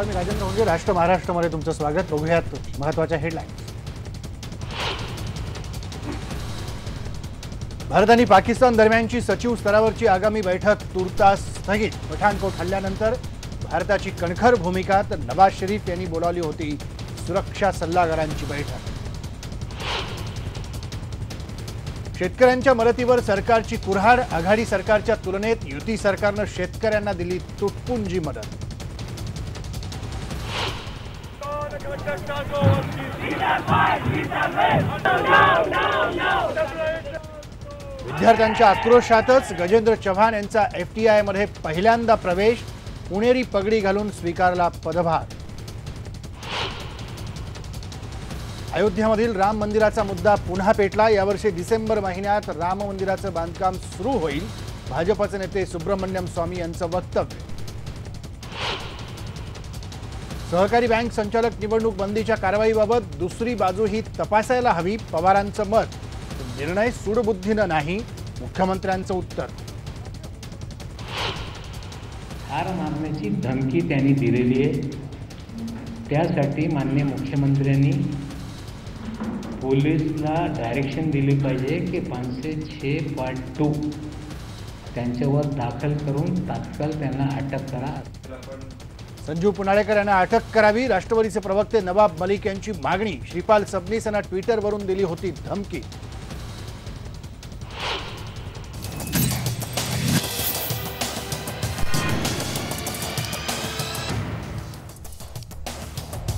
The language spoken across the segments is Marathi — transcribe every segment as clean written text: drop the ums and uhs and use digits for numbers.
नमस्कार, मी राजेंद्र होंगे. राष्ट्र महाराष्ट्रामध्ये तुमचं स्वागत. बघूयात महत्त्वाच्या हेडलाईन. भारत आणि पाकिस्तान दरम्यानची सचिव स्तरावरची आगामी बैठक तुर्तास स्थगित. पठाणकोट हल्ल्यानंतर भारताची कणखर भूमिका, तर नवाज शरीफ यांनी बोलावली होती सुरक्षा सल्लागारांची बैठक. शेतकऱ्यांच्या मदतीवर सरकारची कुऱ्हाड. आघाडी सरकारच्या तुलनेत युती सरकारनं शेतकऱ्यांना दिली तुटपुंजी मदत. विद्यार्थ्यांच्या आक्रोशातच गजेंद्र चव्हाण यांचा FTI मध्ये पहिल्यांदा प्रवेश. पुणेरी पगडी घालून स्वीकारला पदभार. अयोध्येमधील राम मंदिराचा मुद्दा पुन्हा पेटला. यावर्षी डिसेंबर महिन्यात राम मंदिराचं बांधकाम सुरू होईल. भाजपचे नेते सुब्रमण्यम स्वामी यांचं वक्तव्य. सहकारी बँक संचालक निवडणूक बंदीच्या कारवाईबाबत दुसरी बाजू ही तपासायला हवी, पवारांचं मत. निर्णय सूडबुद्धीनं नाही, मुख्यमंत्र्यांचं उत्तर. हार मारण्याची धमकी त्यांनी दिलेली आहे. त्यासाठी माननीय मुख्यमंत्र्यांनी पोलीसला डायरेक्शन दिली पाहिजे की 506(2) त्यांच्यावर दाखल करून तात्काळ त्यांना अटक करा. संजू पुनाळेकर यांना अटक करावी, राष्ट्रवादीचे प्रवक्ते नवाब मलिक यांची मागणी. श्रीपाल सबनीस यांना ट्विटरवरून दिली होती धमकी.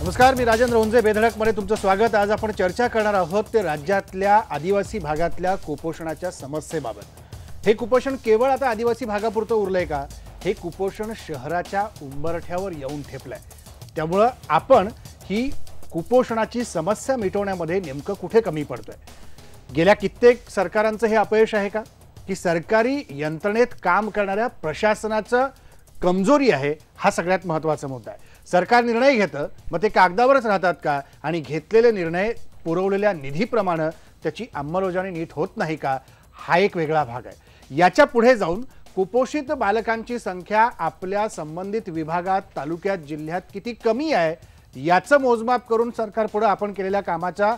नमस्कार, मी राजेंद्र होंगे. बेधडकमध्ये तुमचं स्वागत. आज आपण चर्चा करणार आहोत ते राज्यातल्या आदिवासी भागातल्या कुपोषणाच्या समस्येबाबत. हे कुपोषण केवळ आता आदिवासी भागापुरतं उरलंय का? हे कुपोषण शहराच्या उंबरठ्यावर येऊन ठेपलंय. त्यामुळं आपण ही कुपोषणाची समस्या मिटवण्यामध्ये नेमकं कुठे कमी पडतोय? गेल्या कित्येक सरकारांचं हे अपयश आहे का, की सरकारी यंत्रणेत काम करणाऱ्या प्रशासनाचं कमजोरी आहे? हा सगळ्यात महत्त्वाचा मुद्दा आहे. सरकार निर्णय घेतं, मग ते कागदावरच राहतात का? आणि घेतलेले निर्णय पुरवलेल्या निधीप्रमाणे त्याची अंमलबजावणी नीट होत नाही का? हा एक वेगळा भाग आहे. याच्या पुढे जाऊन कुपोषित बालकांची संख्या आपल्या संबंधित विभागात, तालुक्यात, जिल्ह्यात किती कमी आहे याचं मोजमाप करून सरकारपुढे आपण केलेल्या कामाचा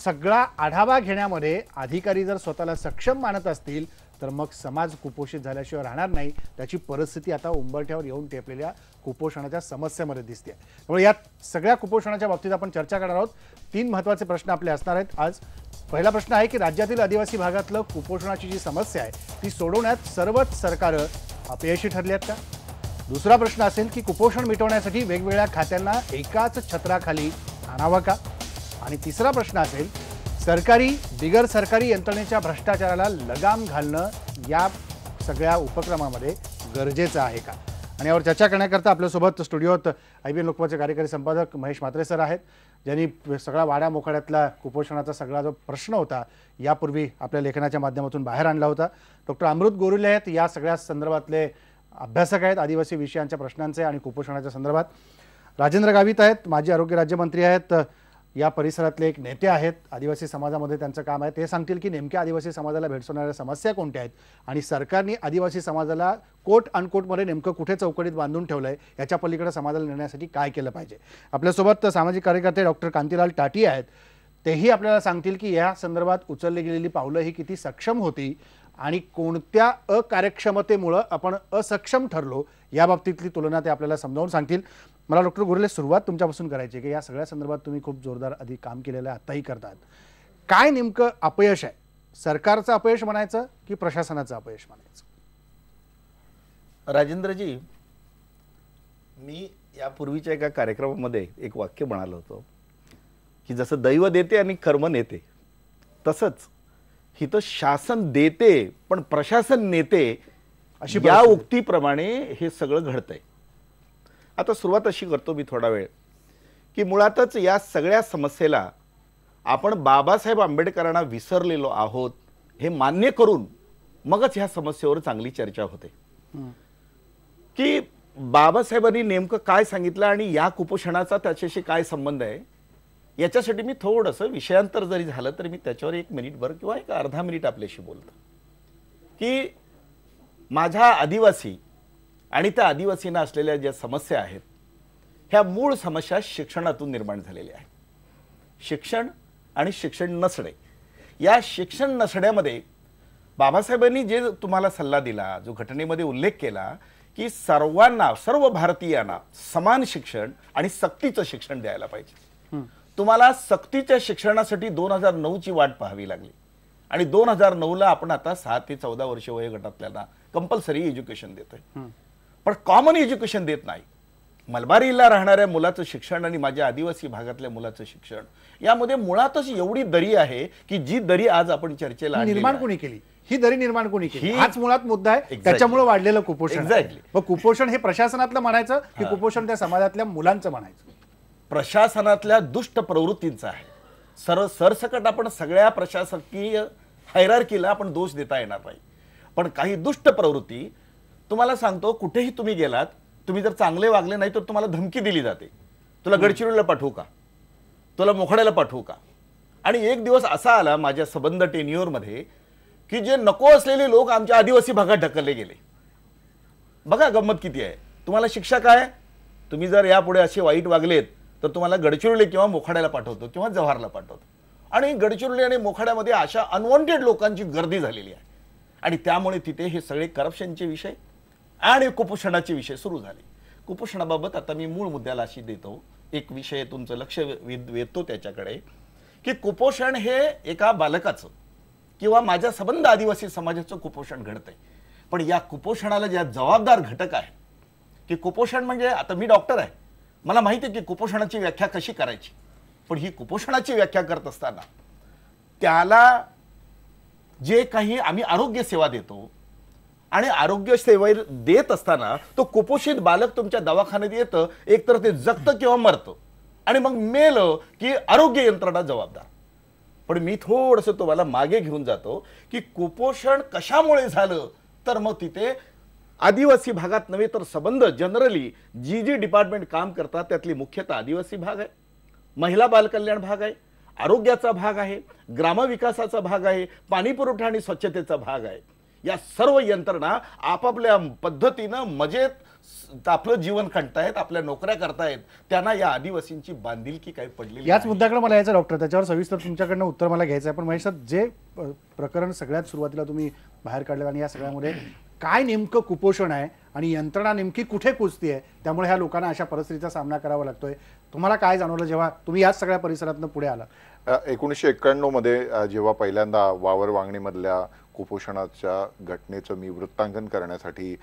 सगळा आढावा घेण्यामध्ये अधिकारी जर स्वतःला सक्षम मानत असतील तर मग समाज कुपोषित झाल्याशिवाय राहणार नाही. त्याची परिस्थिती आता उंबरठ्यावर येऊन टेपलेल्या कुपोषणाच्या समस्येमध्ये दिसते. त्यामुळे या सगळ्या कुपोषणाच्या बाबतीत आपण चर्चा करणार आहोत. 3 महत्त्वाचे प्रश्न आपले असणार आहेत आज. पहिला प्रश्न आहे की राज्यातील आदिवासी भागातलं कुपोषणाची जी समस्या आहे ती सोडवण्यात सर्वच सरकारं अपयशी ठरली आहेत का? दुसरा प्रश्न असेल की कुपोषण मिटवण्यासाठी वेगवेगळ्या खात्यांना एकाच छत्राखाली आणावं का? आणि तिसरा प्रश्न असेल सरकारी बिगर सरकारी यंत्रणेच्या भ्रष्टाचाराला लगाम घालणं या सगळ्या उपक्रमामध्ये गरजेचं आहे का? आणि यावर चर्चा करण्याकरता आपल्यासोबत स्टुडिओत IBN लोकमतचे कार्यकारी संपादक महेश म्हात्रे सर आहेत, ज्यांनी सगळा वाडा मोखाड्यातला कुपोषणाचा सगळा जो प्रश्न होता यापूर्वी आपल्या लेखनाच्या माध्यमातून बाहेर आणला होता. डॉक्टर अमृत गोरुले आहेत, या सगळ्या संदर्भातले अभ्यासक आहेत, आदिवासी विषयांच्या प्रश्नांचे आणि कुपोषणाच्या संदर्भात. राजेंद्र गावित आहेत, माजी आरोग्य राज्यमंत्री आहेत, या परिसरातले एक नेते आहेत, आदिवासी समाजामध्ये त्यांचं काम आहे. ते सांगतील की नेमक्या आदिवासी समाजाला भेडसावणाऱ्या समस्या कोणत्या आहेत आणि सरकारने आदिवासी समाजाला कोट अनकोटमध्ये नेमकं कुठे चौकटीत बांधून ठेवलं आहे, याच्या पलीकडे समाजाला नेण्यासाठी काय केलं पाहिजे. आपल्यासोबत सामाजिक कार्यकर्ते डॉक्टर कांतीलाल टाटी आहेत. तेही आपल्याला सांगतील की या संदर्भात उचलली गेलेली पावलं ही किती सक्षम होती आणि कोणत्या अकार्यक्षमतेमुळं आपण असक्षम ठरलो याबाबतीतली तुलना ते आपल्याला समजावून सांगतील. मला डॉक्टर गोरुले सुरुवात तुमच्यापासून करायची की या सगळ्या संदर्भात तुम्ही खूप जोरदार आधी काम केलेलं आहे, आत्ताही करतात. काय नेमकं अपयश आहे? सरकारचं अपयश म्हणायचं की प्रशासनाचं अपयश म्हणायचं? राजेंद्रजी, मी यापूर्वीच्या एका कार्यक्रमामध्ये एक वाक्य म्हणालो होतो की जसं दैव देते आणि कर्म नेते, तसंच हिथं शासन देते पण प्रशासन नेते अशी या उक्तीप्रमाणे हे सगळं घडतंय. आता सुरुवात अशी करतो मी थोडा वेळ की मुळातच या सगळ्या समस्येला आपण बाबासाहेब आंबेडकरांना विसरलेलो आहोत हे मान्य करून मगच ह्या समस्येवर चांगली चर्चा होते की बाबासाहेबांनी नेमकं काय सांगितलं आणि या कुपोषणाचा त्याच्याशी काय संबंध आहे. याच्यासाठी मी थोडंसं विषयांतर जरी झालं तरी मी त्याच्यावर 1 मिनिटभर किंवा एक अर्धा मिनिट आपल्याशी बोलतो की माझ्या आदिवासी आणि त्या आदिवासींना असलेल्या ज्या समस्या आहेत ह्या मूळ समस्या शिक्षणातून निर्माण झालेल्या आहेत. शिक्षण आणि शिक्षण नसणे, या शिक्षण नसण्यामध्ये बाबासाहेबांनी जे तुम्हाला सल्ला दिला, जो घटनेमध्ये उल्लेख केला की सर्वांना, सर्व भारतीयांना समान शिक्षण आणि सक्तीचं शिक्षण द्यायला पाहिजे. तुम्हाला सक्तीच्या शिक्षणासाठी 2009 ची वाट पाहावी लागली आणि 2009ला आपण आता 6 ते 14 वर्ष वयोगटातल्याला कंपल्सरी एज्युकेशन देतोय, पण कॉमन एज्युकेशन देत नाही. मलबारीला राहणाऱ्या मुलाचं शिक्षण आणि माझ्या आदिवासी भागातल्या मुलाचं शिक्षण यामध्ये मुळातच एवढी दरी आहे की जी दरी आज आपण चर्चेला निर्माण कोणी केली, ही दरी निर्माण कोणी केली, ही- हाच मुळात मुद्दा आहे. त्याच्यामुळे वाढलेलं कुपोषण. Exactly. मग कुपोषण हे प्रशासनातलं म्हणायचं की कुपोषण त्या समाजातल्या मुलांचं म्हणायचं? प्रशासनातल्या दुष्ट प्रवृत्तींचा आहे. सरसकट आपण सगळ्या प्रशासकीय हायरार्कीला आपण दोष देता येणार नाही, पण काही दुष्ट प्रवृत्ती, तुम्हाला सांगतो, कुठेही तुम्ही गेलात, तुम्ही जर चांगले वागले नाही तर तुम्हाला धमकी दिली जाते, तुला गडचिरोलीला पाठवू का, तुला मोखाड्याला पाठवू का. आणि एक दिवस असा आला माझ्या संबंध टेन्युअरमध्ये की जे नको असलेले लोक आमच्या आदिवासी भागात ढकलले गेले. बघा गंमत किती आहे. तुम्हाला शिक्षा काय, तुम्ही जर यापुढे असे वाईट वागलेत तर तुम्हाला गडचिरोली किंवा मोखाड्याला पाठवतो किंवा जव्हारला पाठवतो. आणि गडचिरोली आणि मोखाड्यामध्ये अशा अनवॉन्टेड लोकांची गर्दी झालेली आहे आणि त्यामुळे तिथे हे सगळे करप्शनचे विषय आणि कुपोषणाचे विषय सुरू झाले. कुपोषणाबाबत आता मी मूळ मुद्द्याला अशी देतो, एक विषय तुमचं लक्ष वेधतो त्याच्याकडे, की कुपोषण हे एका बालकाचं किंवा माझ्या संबंध आदिवासी समाजाचं कुपोषण घडतंय, पण या कुपोषणाला ज्या जबाबदार घटक आहे की कुपोषण म्हणजे, आता मी डॉक्टर आहे, मला माहिती आहे की कुपोषणाची व्याख्या कशी करायची, पण ही कुपोषणाची व्याख्या करत असताना त्याला जे काही आम्ही आरोग्य सेवा देतो आणि आरोग्य सेवा देत असताना तो कुपोषित बालक तुमच्या दवाखान्यात येतं, एकतर ते जगतं किंवा मरतं आणि मग मेलं की आरोग्य यंत्रणा जबाबदार. पण मी थोडंसं तुम्हाला मागे घेऊन जातो की कुपोषण कशामुळे झालं, तर मग तिथे आदिवासी भागात नव्हे तर संबंध जनरली जी जी डिपार्टमेंट काम करतात त्यातली मुख्यतः आदिवासी भाग आहे, महिला बालकल्याण भाग आहे, आरोग्याचा भाग आहे, ग्रामविकासाचा भाग आहे, पाणी पुरवठा आणि स्वच्छतेचा भाग आहे. या सर्व यंत्रणा आपापल्या पद्धतीनं मजेत आपलं जीवन खणतायत, आपल्या नोकऱ्या करतायत, त्यांना या आदिवासींची बांधिलकी काही पडलेली याच नाही. मुद्द्याकडे मला यायचं डॉक्टर, त्याच्यावर सविस्तर तुमच्याकडनं उत्तर मला घ्यायचं आहे. पण महेश साहेब, जे प्रकरण सगळ्यात सुरुवातीला तुम्ही बाहेर काढलं आणि या सगळ्यामध्ये काय नेमकं कुपोषण आहे आणि यंत्रणा नेमकी कुठे कुजती आहे, त्यामुळे ह्या लोकांना अशा परिस्थितीचा सामना करावा लागतोय, तुम्हाला काय जाणवलं जेव्हा तुम्ही याच सगळ्या परिसरातून पुढे आला? 1991 मध्ये जेव्हा पहिल्यांदा वावर वांगणीमधल्या कुपोषणाच्या घटनेचं मी वृत्तांकन करण्यासाठी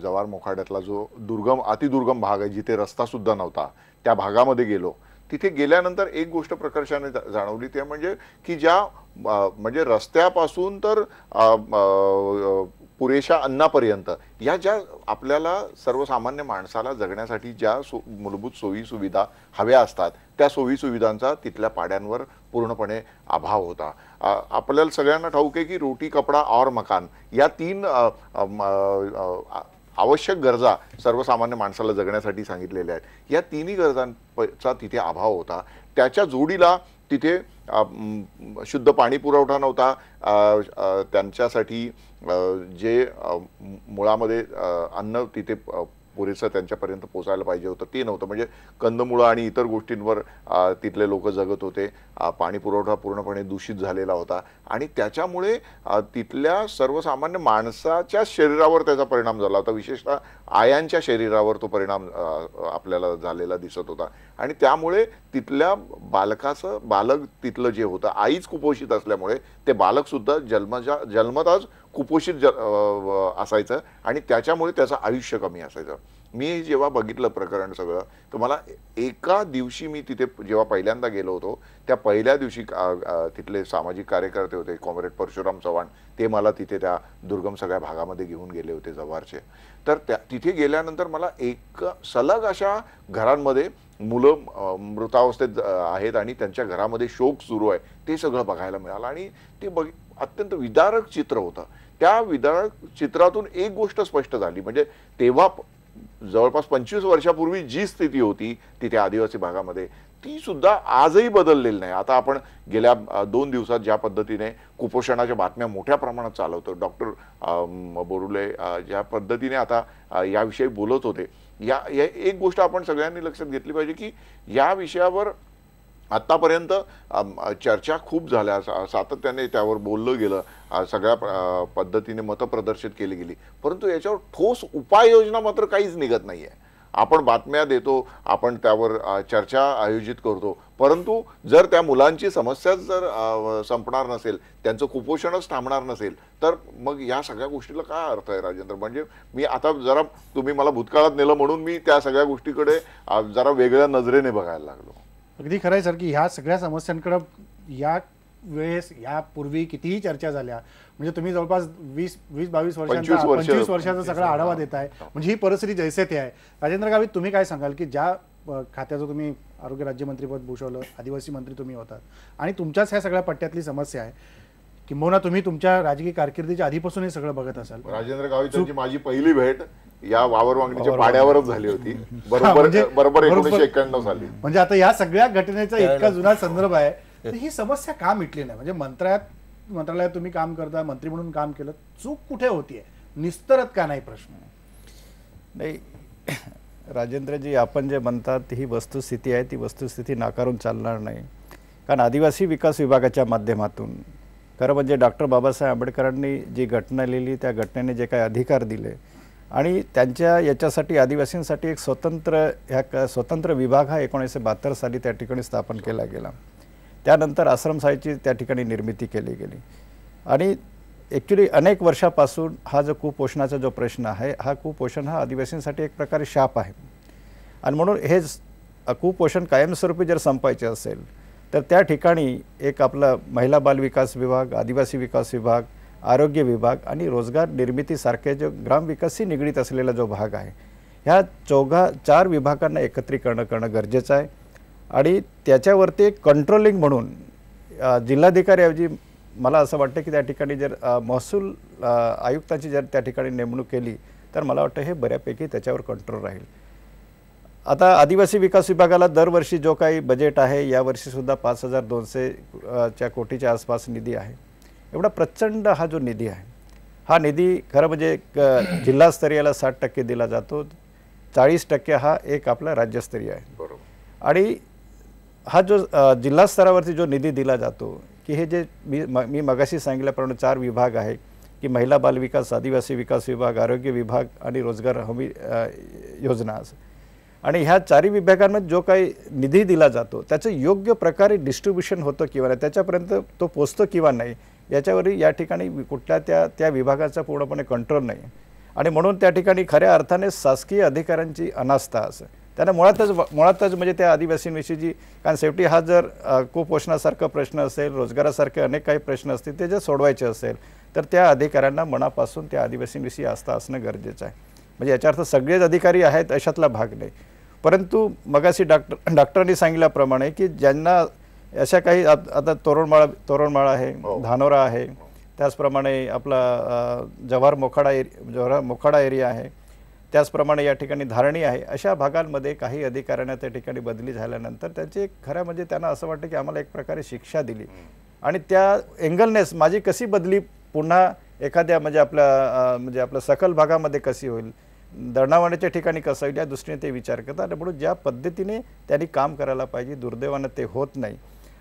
जव्हार मोखाड्यातला जो अतिदुर्गम भाग आहे, जिथे रस्ता सुद्धा नव्हता, त्या भागामध्ये गेलो. तिथे गेल्यानंतर एक गोष्ट प्रकर्षाने जाणवली, ते म्हणजे की ज्या म्हणजे रस्त्यापासून तर पुरेशा अन्नापर्यंत या ज्या आपल्याला सर्वसामान्य माणसाला जगण्यासाठी ज्या मूलभूत सोयी सुविधा हव्या असतात, त्या सोयी सुविधांचा तिथल्या पाड्यांवर पूर्णपणे अभाव होता. आपल्याला सगळ्यांना ठाऊक आहे की रोटी, कपडा और मकान या 3 आवश्यक गरजा सर्वसामान्य माणसाला जगण्यासाठी सांगितलेल्या आहेत. या 3ही गरजांचा तिथे अभाव होता. त्याच्या जोडीला तिथे शुद्ध पाणी पुरवठा नव्हता. त्यांच्यासाठी जे मुळामध्ये अन्न तिथे पुरेसं त्यांच्यापर्यंत पोचायला पाहिजे होतं ते नव्हतं. म्हणजे कंदमुळं आणि इतर गोष्टींवर तिथले लोक जगत होते. पाणी पुरवठा पूर्णपणे दूषित झालेला होता आणि त्याच्यामुळे तिथल्या सर्वसामान्य माणसाच्या शरीरावर त्याचा परिणाम झाला होता. विशेषतः आयांच्या शरीरावर तो परिणाम आपल्याला झालेला दिसत होता. आणि त्यामुळे तिथल्या बालक तिथलं जे होतं, आईच कुपोषित असल्यामुळे ते बालक सुद्धा जन्मताच कुपोषित असायचं आणि त्याच्यामुळे त्याचं आयुष्य कमी असायचं. मी जेव्हा बघितलं प्रकरण सगळं, तर मला एका दिवशी, मी तिथे जेव्हा पहिल्यांदा गेलो होतो त्या पहिल्या दिवशी तिथले सामाजिक कार्यकर्ते होते, कॉम्रेड परशुराम चव्हाण, ते मला तिथे त्या दुर्गम सगळ्या भागामध्ये घेऊन गेले होते जव्हारचे. तर तिथे गेल्यानंतर मला एक सलग अशा घरांमध्ये मुलं मृतावस्थेत आहेत आणि त्यांच्या घरामध्ये शोक सुरू आहे, ते सगळं बघायला मिळालं. आणि ते अत्यंत विदारक चित्र होतं. त्या विदारक चित्रातून एक गोष्ट स्पष्ट झाली, म्हणजे तेव्हा जवळपास 25 वर्षापूर्वी जी स्थिती होती तिथे आदिवासी भागामध्ये, ती सुद्धा आजही बदललेली नाही. आता आपण गेल्या 2 दिवसात ज्या पद्धतीने कुपोषणाच्या बातम्या मोठ्या प्रमाणात चालवतो, डॉक्टर बोरुले ज्या पद्धतीने आता याविषयी बोलत होते, एक गोष्ट आपण सगळ्यांनी लक्षात घेतली पाहिजे की या विषयावर आतापर्यंत चर्चा खूप झाल्या, सातत्याने त्यावर बोललं गेलं, सगळ्या पद्धतीने मतं प्रदर्शित केली गेली, परंतु याच्यावर ठोस उपाययोजना मात्र काहीच निघत नाहीये. आपण बातम्या देतो, आपण त्यावर चर्चा आयोजित करतो, परंतु जर त्या मुलांची समस्याच जर संपणार नसेल, त्यांचं कुपोषणच थांबणार नसेल, तर मग या सगळ्या गोष्टीला काय अर्थ आहे राजेंद्र? म्हणजे मी आता जरा तुम्ही मला भूतकाळात नेलं म्हणून मी त्या सगळ्या गोष्टीकडे जरा वेगळ्या नजरेने बघायला लागलो. अगदी खरं आहे सर की ह्या सगळ्या समस्यांकडे या वेळेस यापूर्वी कितीही चर्चा झाल्या, म्हणजे तुम्ही जवळपास 20-22 वर्षांचा 25 वर्षाचा सगळा आढावा देताय, म्हणजे ही परिस्थिती जैसे ते आहे. राजेंद्र गावित, तुम्ही काय सांगाल की ज्या खात्याचं तुम्ही आरोग्य राज्यमंत्रीपद भूषवलं, आदिवासी मंत्री तुम्ही होतात आणि तुमच्याच ह्या सगळ्या पट्ट्यातली समस्या आहे, किंबहुना तुम्ही तुमच्या राजकीय कारकिर्दीच्या आधीपासून हे सगळं बघत असाल. राजेंद्र गावित यांची माझी पहिली भेट या वावर मागणीच्या पाड्यावरच झाली होती, बरोबर 1991 साली. म्हणजे आता या सगळ्या घटनेचा इतका जुना संदर्भ आहे, तर ही समस्या का मिटली नाही? म्हणजे मंत्रालयात तुम्ही काम करता, मंत्री म्हणून काम केलं, चूक कुठे होतीये? निस्तरत का नाही प्रश्न? नाही राजेंद्रजी, आपण जे म्हणतात ही वस्तुस्थिती आहे, ती वस्तुस्थिती नाकारून चालणार नाही. कारण आदिवासी विकास विभागाच्या माध्यमातून खरं म्हणजे डॉक्टर बाबासाहेब आंबेडकरांनी जी घटना लिहिली, त्या घटनेने जे काही अधिकार दिले आणि त्यांच्या याच्यासाठी आदिवासींसाठी एक स्वतंत्र विभाग हा 1972 साली त्या ठिकाणी स्थापन केला गेला. त्यानंतर आश्रमशाहीची त्या ठिकाणी निर्मिती केली गेली आणि ॲक्च्युली अनेक वर्षापासून हा जो कुपोषणाचा जो प्रश्न आहे, हा कुपोषण हा आदिवासींसाठी एक प्रकारे शाप आहे. आणि म्हणून हे कुपोषण कायमस्वरूपी जर संपायचे असेल तर त्या ठिकाणी एक आपला महिला बाल विकास विभाग, आदिवासी विकास विभाग, आरोग्य विभाग आणि रोजगार निर्मितीसारखे जो ग्रामविकासशी निगडीत असलेला जो भाग आहे, ह्या 4 विभागांना एकत्रीकरण करणं गरजेचं आहे. आणि त्याच्यावरती एक कंट्रोलिंग म्हणून जिल्हाधिकारीऐवजी मला असं वाटतं की त्या ठिकाणी जर महसूल आयुक्ताची जर त्या ठिकाणी नेमणूक केली तर मला वाटतं हे बऱ्यापैकी त्याच्यावर कंट्रोल राहील. आता आदिवासी विकास विभागाला दरवर्षी जो काही बजेट आहे, यावर्षीसुद्धा 5200 कोटीच्या आसपास निधी आहे. एवढा प्रचंड हा जो निधी आहे, हा निधी खरं म्हणजे जिल्हास्तरीयला 60% दिला जातो, 40% हा एक आपला राज्यस्तरीय आहे. बरोबर. आणि हा जो जिल्हा स्तरावरती जो निधी दिला जातो की हे जे मी मगाशी सांगितल्याप्रमाणे 4 विभाग आहे की महिला बाल विकास, आदिवासी विकास विभाग, आरोग्य विभाग आणि रोजगार हमी योजना, आणि ह्या 4 विभागांमध्ये जो काही निधी दिला जातो त्याचं योग्य प्रकारे डिस्ट्रीब्युशन होतं किंवा नाही, त्याच्यापर्यंत तो पोचतो किंवा नाही, याच्यावर या ठिकाणी कुठल्या त्या विभागाचा पूर्णपणे कंट्रोल नाही. आणि म्हणून त्या ठिकाणी खऱ्या अर्थाने शासकीय अधिकाऱ्यांची अनास्था असं त्यांना मुळातच म्हणजे त्या आदिवासींविषयीची, कारण शेवटी हा जर कुपोषणासारखा प्रश्न असेल, रोजगारासारखे अनेक काही प्रश्न असतील, ते जर सोडवायचे असेल तर त्या अधिकाऱ्यांना मनापासून त्या आदिवासींविषयी आस्था असणं गरजेचं आहे. म्हणजे याचा अर्थ सगळेच अधिकारी आहेत अशातला भाग नाही, परंतु मगाशी डॉक्टरांनी सांगितल्याप्रमाणे की ज्यांना अशा काही आता तोरणमाळा आहे, धानोरा आहे, त्याचप्रमाणे आपला जव्हार मोखाडा एरिया आहे, त्याचप्रमाणे या ठिकाणी धारणी आहे, अशा भागांमध्ये काही अधिकाऱ्यांना त्या ठिकाणी बदली झाल्यानंतर त्यांची खरं म्हणजे त्यांना असं वाटतं की आम्हाला एक प्रकारे शिक्षा दिली आणि त्या एंगलनेस माझी कशी बदली पुन्हा एखाद्या म्हणजे आपल्या सखल भागामध्ये कशी होईल, दळणावण्याच्या ठिकाणी कसं होईल, या दृष्टीने ते विचार करतात. आणि म्हणून ज्या पद्धतीने त्यांनी काम करायला पाहिजे, दुर्दैवानं ते होत नाही.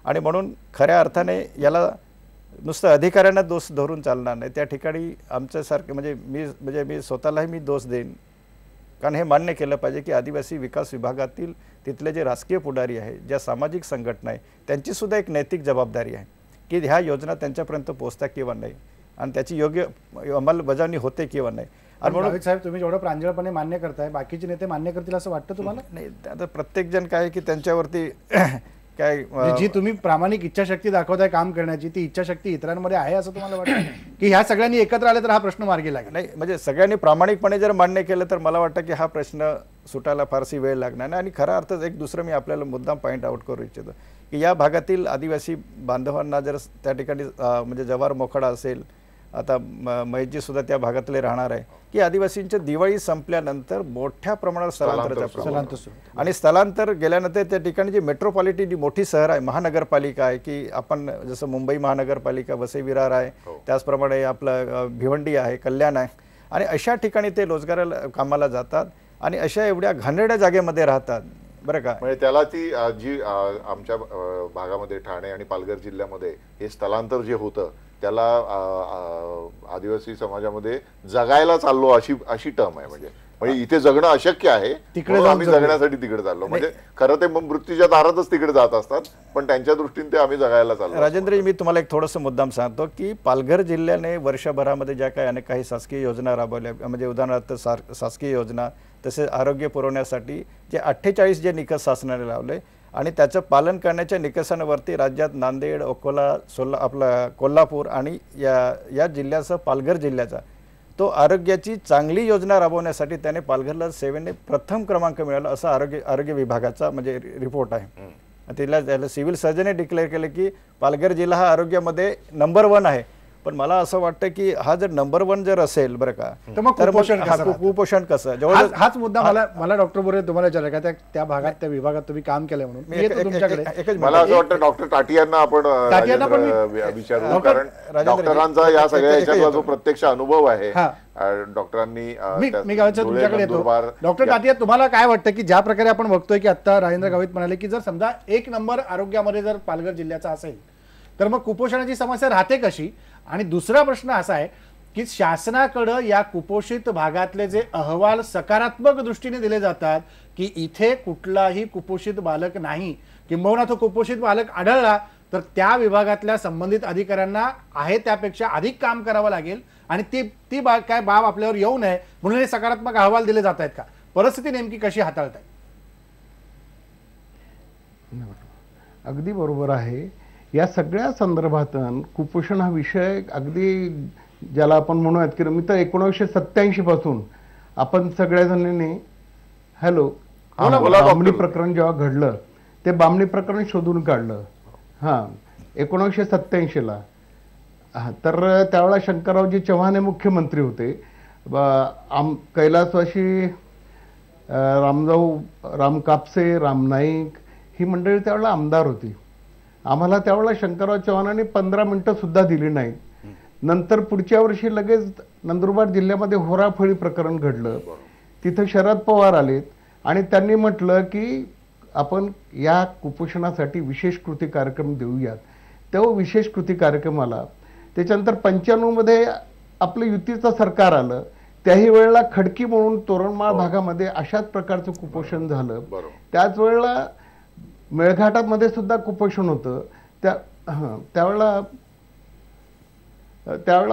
आणि म्हणून खऱ्या अर्थाने याला नुसतं अधिकाऱ्यांना दोष धरून चालणार नाही. त्या ठिकाणी आमच्यासारखे म्हणजे मी स्वतःलाही मी दोष देईन, कारण हे मान्य केलं पाहिजे की आदिवासी विकास विभागातील तिथले जे राजकीय पुढारी आहे, ज्या सामाजिक संघटना आहे, त्यांचीसुद्धा एक नैतिक जबाबदारी आहे की ह्या योजना त्यांच्यापर्यंत पोहोचता किंवा नाही आणि त्याची योग्य अंमलबजावणी होते किंवा नाही. आणि म्हणून साहेब, तुम्ही जेवढं प्रांजळपणे मान्य करताय, बाकीचे नेते मान्य करतील असं वाटतं तुम्हाला? नाही, आता प्रत्येक जण काय की त्यांच्यावरती काय जी तुम्ही प्रामाणिक इच्छाशक्ती दाखवताय काम करण्याची, ती इच्छाशक्ती इतरांमध्ये आहे असं तुम्हाला वाटतं की ह्या सगळ्यांनी एकत्र आले तर हा प्रश्न मार्गी लागेल? नाही, म्हणजे सगळ्यांनी प्रामाणिकपणे जर मान्य केलं तर मला वाटतं की हा प्रश्न सुटायला फारशी वेळ लागणार नाही. आणि खरा अर्थच एक दुसरं मी आपल्याला मुद्दाम पॉईंट आउट करू इच्छितो की या भागातील आदिवासी बांधवांना जर त्या ठिकाणी म्हणजे जव्हार मोखाडा असेल, आता महेशजी सुद्धा त्या भागातले राहणार आहे की आदिवासींच्या दिवाळी संपल्यानंतर मोठ्या प्रमाणात स्थलांतर आणि स्थलांतर गेल्यानंतर त्या ठिकाणी जी मेट्रोपॉलिटन जी मोठी शहर आहे, महानगरपालिका आहे की आपण जसं मुंबई महानगरपालिका, वसई विरार आहे, त्याचप्रमाणे आपलं भिवंडी आहे, कल्याण आहे, आणि अशा ठिकाणी ते रोजगाराला कामाला जातात आणि अशा एवढ्या घाणेरड्या जागेमध्ये राहतात बरं का. म्हणजे त्याला ती जी आमच्या भागामध्ये ठाणे आणि पालघर जिल्ह्यामध्ये हे स्थलांतर जे होतं त्याला आदिवासी समाजामध्ये जगायला चाललो अशी टर्म आहे. म्हणजे इथे जगणं अशक्य आहे, तिकडे आम्ही जगण्यासाठी तिकडे चाललो. म्हणजे खरं ते मग मृत्यूच्या दारातच तिकडे जात असतात, पण त्यांच्या दृष्टीने ते आम्ही जगायला चाललो. राजेंद्रजी, मी तुम्हाला एक थोडंसं मुद्दाम सांगतो की पालघर जिल्ह्याने वर्षभरामध्ये ज्या काही अनेक काही शासकीय योजना राबवल्या, म्हणजे उदाहरणार्थ शासकीय योजना तसेच आरोग्य पुरवण्यासाठी जे 48 जे निकष शासनाने लावले आणि त्याचं पालन करण्याच्या निकषांवरती राज्यात नांदेड, अकोला, आपला कोल्हापूर आणि या जिल्ह्यासह पालघर जिल्ह्याचा तो आरोग्याची चांगली योजना राबवण्यासाठी त्याने पालघरला सेवेने प्रथम क्रमांक मिळाला असा आरोग्य विभागाचा म्हणजे रिपोर्ट आहे. त्याला सिव्हिल सर्जनने डिक्लेअर केले की पालघर जिल्हा हा आरोग्यामध्ये नंबर 1 आहे. पण मला असं वाटतं की हा जर नंबर 1 जर असेल बरं का, तर मग कुपोषण कसं हाच मुद्दा मला डॉक्टर बोरे तुम्हाला विचारला का त्या भागात त्या विभागात तुम्ही काम केलंय म्हणून तुमच्याकडे. मला असं वाटतं डॉक्टर टाटियांना आपण विचारू, कारण डॉक्टरांचा या सगळ्या याच्यातला जो प्रत्यक्ष अनुभव आहे डॉक्टरांनी. मी गावाचं तुमच्याकडे येतो. डॉक्टर टाटिया, तुम्हाला काय वाटतं की ज्या प्रकारे आपण बघतोय की आता राजेंद्र गावित म्हणाले की जर समजा 1 नंबर आरोग्यामध्ये जर पालघर जिल्ह्याचा असेल तर मग कुपोषणाची समस्या राहते कशी? आणि दुसरा प्रश्न असा आहे की शासनाकडे या कुपोषित भागातले जे अहवाल सकारात्मक दृष्टीने दिले जातात की इथे कुठलाही कुपोषित बालक नाही, किंबहुना तो कुपोषित बालक आढळला तर त्या विभागातल्या संबंधित अधिकाऱ्यांना आहे त्यापेक्षा अधिक काम करावं लागेल आणि ती काय बाब आपल्यावर येऊ नये म्हणून हे सकारात्मक अहवाल दिले जात आहेत का? परिस्थिती नेमकी कशी हाताळताय? अगदी बरोबर आहे. या सगळ्या संदर्भात कुपोषण हा विषय अगदी ज्याला आपण म्हणूयात की मी तर 1987 पासून आपण सगळ्या जणांनी बामणी प्रकरण जेव्हा घडलं ते बामणी प्रकरण शोधून काढलं 1987ला. तर त्यावेळेला शंकररावजी चव्हाण हे मुख्यमंत्री होते. कैलासवासी, राम कापसे, राम नाईक ही मंडळी त्यावेळेला आमदार होती. आम्हाला त्यावेळेला शंकरराव चव्हाणांनी 15 मिनिटं सुद्धा दिली नाही. नंतर पुढच्या वर्षी लगेच नंदुरबार जिल्ह्यामध्ये होराफळी प्रकरण घडलं. तिथं शरद पवार आलेत आणि त्यांनी म्हटलं की आपण या कुपोषणासाठी विशेष कृती कार्यक्रम देऊयात. तो विशेष कृती कार्यक्रम आला. त्याच्यानंतर 95 मध्ये आपलं युतीचं सरकार आलं. त्याही वेळेला खडकी म्हणून तोरणमाळ भागामध्ये अशाच प्रकारचं कुपोषण झालं. त्याच वेळेला मेळघाटामध्ये सुद्धा कुपोषण होतं. त्यावेळेला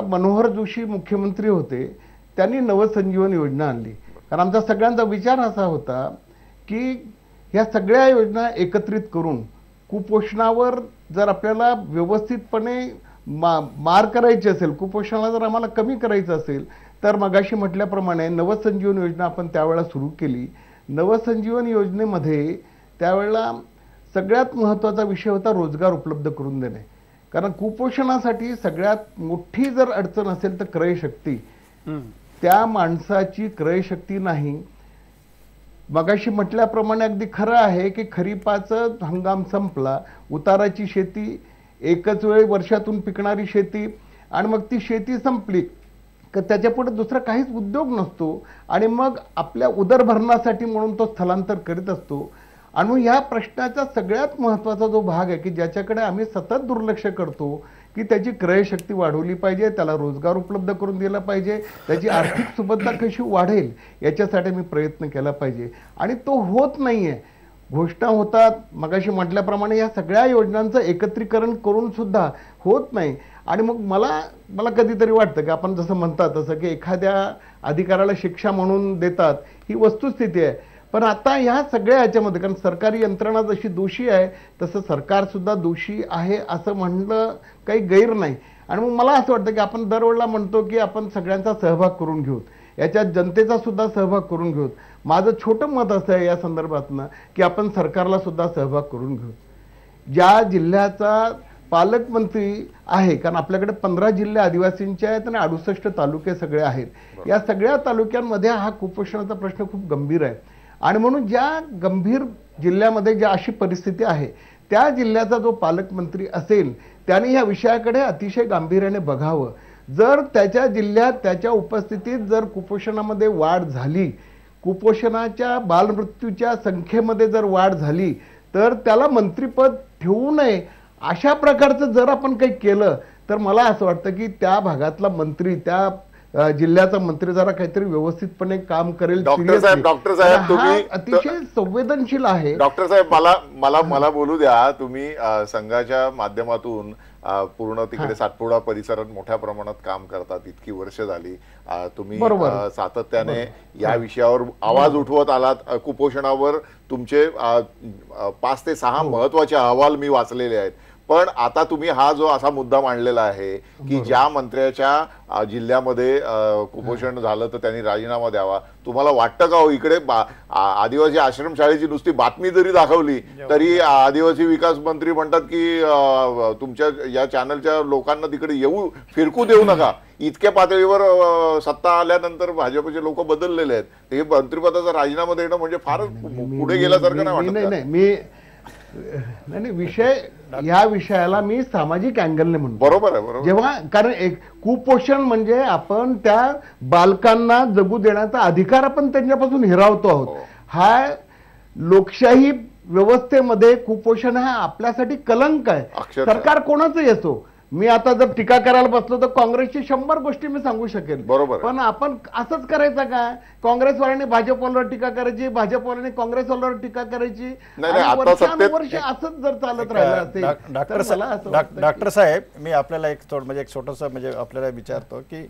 मनोहर जोशी मुख्यमंत्री होते. त्यांनी नवसंजीवन योजना आणली. कारण आमचा सगळ्यांचा विचार असा होता की ह्या सगळ्या योजना एकत्रित करून कुपोषणावर जर आपल्याला व्यवस्थितपणे मार करायची असेल, कुपोषणाला जर आम्हाला कमी करायचं असेल तर मगाशी म्हटल्याप्रमाणे नवसंजीवन योजना आपण त्यावेळेला सुरू केली. नवसंजीवन योजनेमध्ये त्यावेळेला सगळ्यात महत्त्वाचा विषय होता रोजगार उपलब्ध करून देणे. कारण कुपोषणासाठी सगळ्यात मोठी जर अडचण असेल तर क्रयशक्ती. त्या माणसाची क्रयशक्ती नाही. मगाशी म्हटल्याप्रमाणे अगदी खरं आहे की खरीपाचा हंगाम संपला, उताराची शेती एकच वेळी वर्षातून पिकणारी शेती आणि मग ती शेती संपली की त्याच्यापुढे दुसरा काहीच उद्योग नसतो आणि मग आपल्या उदरभरणासाठी म्हणून तो स्थलांतर करीत असतो. आणि मग या प्रश्नाचा सगळ्यात महत्त्वाचा जो भाग आहे की ज्याच्याकडे आम्ही सतत दुर्लक्ष करतो की त्याची क्रयशक्ती वाढवली पाहिजे, त्याला रोजगार उपलब्ध करून दिला पाहिजे, त्याची आर्थिक सुबत्ता कशी वाढेल याच्यासाठी मी प्रयत्न केला पाहिजे. आणि तो होत नाही आहे. घोषणा होतात, मगाशी म्हटल्याप्रमाणे या सगळ्या योजनांचं एकत्रीकरण करून सुद्धा होत नाही. आणि मग मला कधीतरी वाटतं की आपण जसं म्हणतात तसं की एखाद्या अधिकाऱ्याला शिक्षा म्हणून देतात, ही वस्तुस्थिती आहे. पण आता ह्या सगळ्या ह्याच्यामध्ये कारण सरकारी यंत्रणा जशी दोषी आहे तसं सरकार सुद्धा दोषी आहे असं म्हणलं काही गैर नाही. आणि मग मला असं वाटतं की आपण दरवेळेला म्हणतो की आपण सगळ्यांचा सहभाग करून घेऊ, याच्यात जनतेचा सुद्धा सहभाग करून घेऊ. माझं छोटं मत असं आहे या संदर्भातनं की आपण सरकारला सुद्धा सहभाग करून घेऊ. ज्या जिल्ह्याचा पालकमंत्री आहे, कारण आपल्याकडे 15 जिल्हे आदिवासींचे आहेत आणि 68 तालुके सगळे आहेत. या सगळ्या तालुक्यांमध्ये हा कुपोषणाचा प्रश्न खूप गंभीर आहे. आणि म्हणून ज्या गंभीर जिल्ह्यामध्ये ज्या अशी परिस्थिती आहे त्या जिल्ह्याचा जो पालकमंत्री असेल त्याने या विषयाकडे अतिशय गांभीर्याने बघावं. जर त्याच्या जिल्ह्यात त्याच्या उपस्थितीत जर कुपोषणामध्ये वाढ झाली, कुपोषणाच्या बालमृत्यूच्या संख्येमध्ये जर वाढ झाली तर त्याला मंत्रिपद ठेवू नये अशा प्रकारचं जर आपण काही केलं तर मला असं वाटतं की त्या भागातला मंत्री, त्या जिल्ह्याचा मंत्री जरा काहीतरी व्यवस्थितपणे काम करेल. डॉक्टर साहेब तुम्ही अतिशय संवेदनशील आहे. डॉक्टर साहेब मला बोलू द्या. तुम्ही संघाच्या माध्यमातून पूर्ण तिकडे सातपुडा परिसरात मोठ्या प्रमाणात काम करतात, इतकी वर्ष झाली. तुम्ही सातत्याने या विषयावर आवाज उठवत आलात. कुपोषणावर तुमचे 5 ते 6 महत्वाचे अहवाल मी वाचलेले आहेत. पण आता तुम्ही हा जो असा मुद्दा मांडलेला आहे की ज्या मंत्र्याच्या जिल्ह्यामध्ये कुपोषण झालं तर त्यांनी राजीनामा द्यावा, तुम्हाला वाटतं का हो इकडे आदिवासी आश्रमशाळेची नुसती बातमी जरी दाखवली तरी आदिवासी विकास मंत्री म्हणतात की तुमच्या या चॅनलच्या लोकांना तिकडे येऊ फिरकू देऊ नका. इतक्या पातळीवर सत्ता आल्यानंतर भाजपचे लोक बदललेले आहेत. हे मंत्रिपदाचा राजीनामा देणं म्हणजे फारच पुढे गेल्यासारखं नाही वाटत? नाही, विषय या विषयाला मी सामाजिक अँगलने म्हणतो. बरोबर आहे. जेव्हा कारण एक कुपोषण म्हणजे आपण त्या बालकांना जगू देण्याचा अधिकार आपण त्यांच्यापासून हिरावतो आहोत. हा लोकशाही व्यवस्थेमध्ये कुपोषण हा आपल्यासाठी कलंक आहे. सरकार कोणाचंही असो. मी आता जर टीका करायला बसलो तर काँग्रेसची 100 गोष्टी मी सांगू शकेल. बरोबर. पण आपण असंच करायचं का? काँग्रेसवाल्यांनी भाजपवाल्यावर टीका करायची, भाजपवाल्यांनी काँग्रेसवाल्यावर टीका करायची, वर्ष असंच जर चालत राहिलं असेल. डॉक्टर साहेब, मी आपल्याला एक छोटस आपल्याला विचारतो की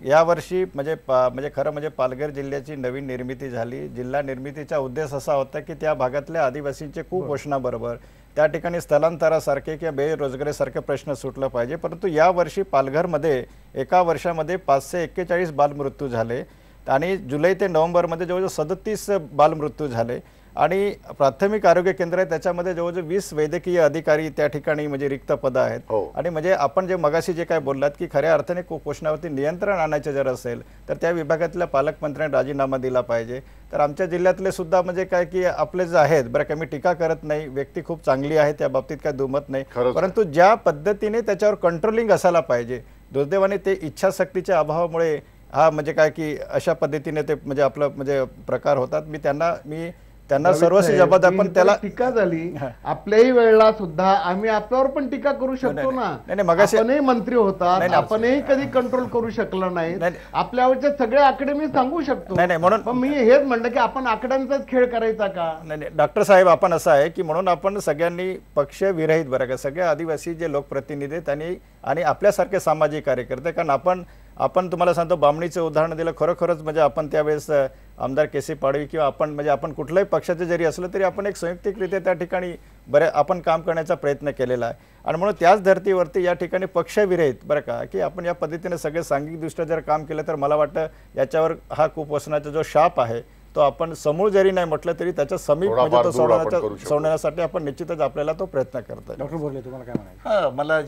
या वर्षी म्हणजे खरं म्हणजे पालघर जिल्ह्याची नवीन निर्मिती झाली. जिल्हा निर्मितीचा उद्देश असा होता की त्या भागातल्या आदिवासींचे कुपोषणाबरोबर त्या ठिकाणी स्थलांतरासारखे किंवा बेरोजगारीसारखे प्रश्न सुटला पाहिजे. परंतु या वर्षी पालघरमध्ये एका वर्षामध्ये 541 बालमृत्यू झाले आणि जुलै ते नोव्हेंबरमध्ये जवळजवळ 37 बालमृत्यू झाले. आणि प्राथमिक आरोग्य केंद्र आहे त्याच्यामध्ये जवळजवळ 20 वैद्यकीय अधिकारी त्या ठिकाणी म्हणजे रिक्त पदं आहेत. आणि म्हणजे आपण जे मगाशी जे काय बोललात की खऱ्या अर्थाने कुपोषणावरती नियंत्रण आणायचे जर असेल तर त्या विभागातल्या पालकमंत्र्यांनी राजीनामा दिला पाहिजे. तर आमच्या जिल्ह्यातले सुद्धा म्हणजे काय की आपले जे आहेत, बरं का मी टीका करत नाही, व्यक्ती खूप चांगली आहे त्या बाबतीत काय दुमत नाही, परंतु ज्या पद्धतीने त्याच्यावर कंट्रोलिंग असायला पाहिजे, दुर्दैवाने ते इच्छाशक्तीच्या अभावामुळे हा म्हणजे काय की अशा पद्धतीने ते म्हणजे आपलं म्हणजे प्रकार होतात. मी त्यांना सर्वस्वी जबाबदार, पण त्याला टीका झाली आपल्याही वेळेला सुद्धा आम्ही आपल्यावर पण टीका करू शकतो ना. आपणही मंत्री होतात, आपणही कधी कंट्रोल करू शकलो नाही. आपल्यावरचे सगळे आकडे मी सांगू शकतो. म्हणून मी हेच म्हणलं की आपण आकड्यांचाच खेळ करायचा का? नाही डॉक्टर साहेब, आपण असं आहे की म्हणून आपण सगळ्यांनी पक्ष विरहित बरं का सगळे आदिवासी जे लोकप्रतिनिधी त्यांनी आणि आपल्यासारखे सामाजिक कार्यकर्ते, कारण आपण तुम्हाला सांगतो बामणीचं उदाहरण दिलं, खरोखरच म्हणजे आपण त्यावेळेस आमदार केसी पाडवी किंवा आपण म्हणजे आपण कुठल्याही पक्षाचे जरी असलं तरी आपण एक संयुक्तिकरित्या त्या ठिकाणी आपण काम करण्याचा प्रयत्न केलेला आहे. आणि म्हणून त्याच धर्तीवरती या ठिकाणी पक्षविरहित बरं का की आपण या पद्धतीने सगळे सांघिकदृष्ट्या जर काम केलं तर मला वाटतं याच्यावर हा कुपोषणाचा जो शाप आहे तो आपण समूळ जरी नाही म्हटलं तरी त्याच्या समीप म्हणजे तो सोडण्यासाठी आपण निश्चितच आपल्याला तो प्रयत्न करतोय. डॉक्टर बोलले, तुम्हाला काय म्हणायचं? मला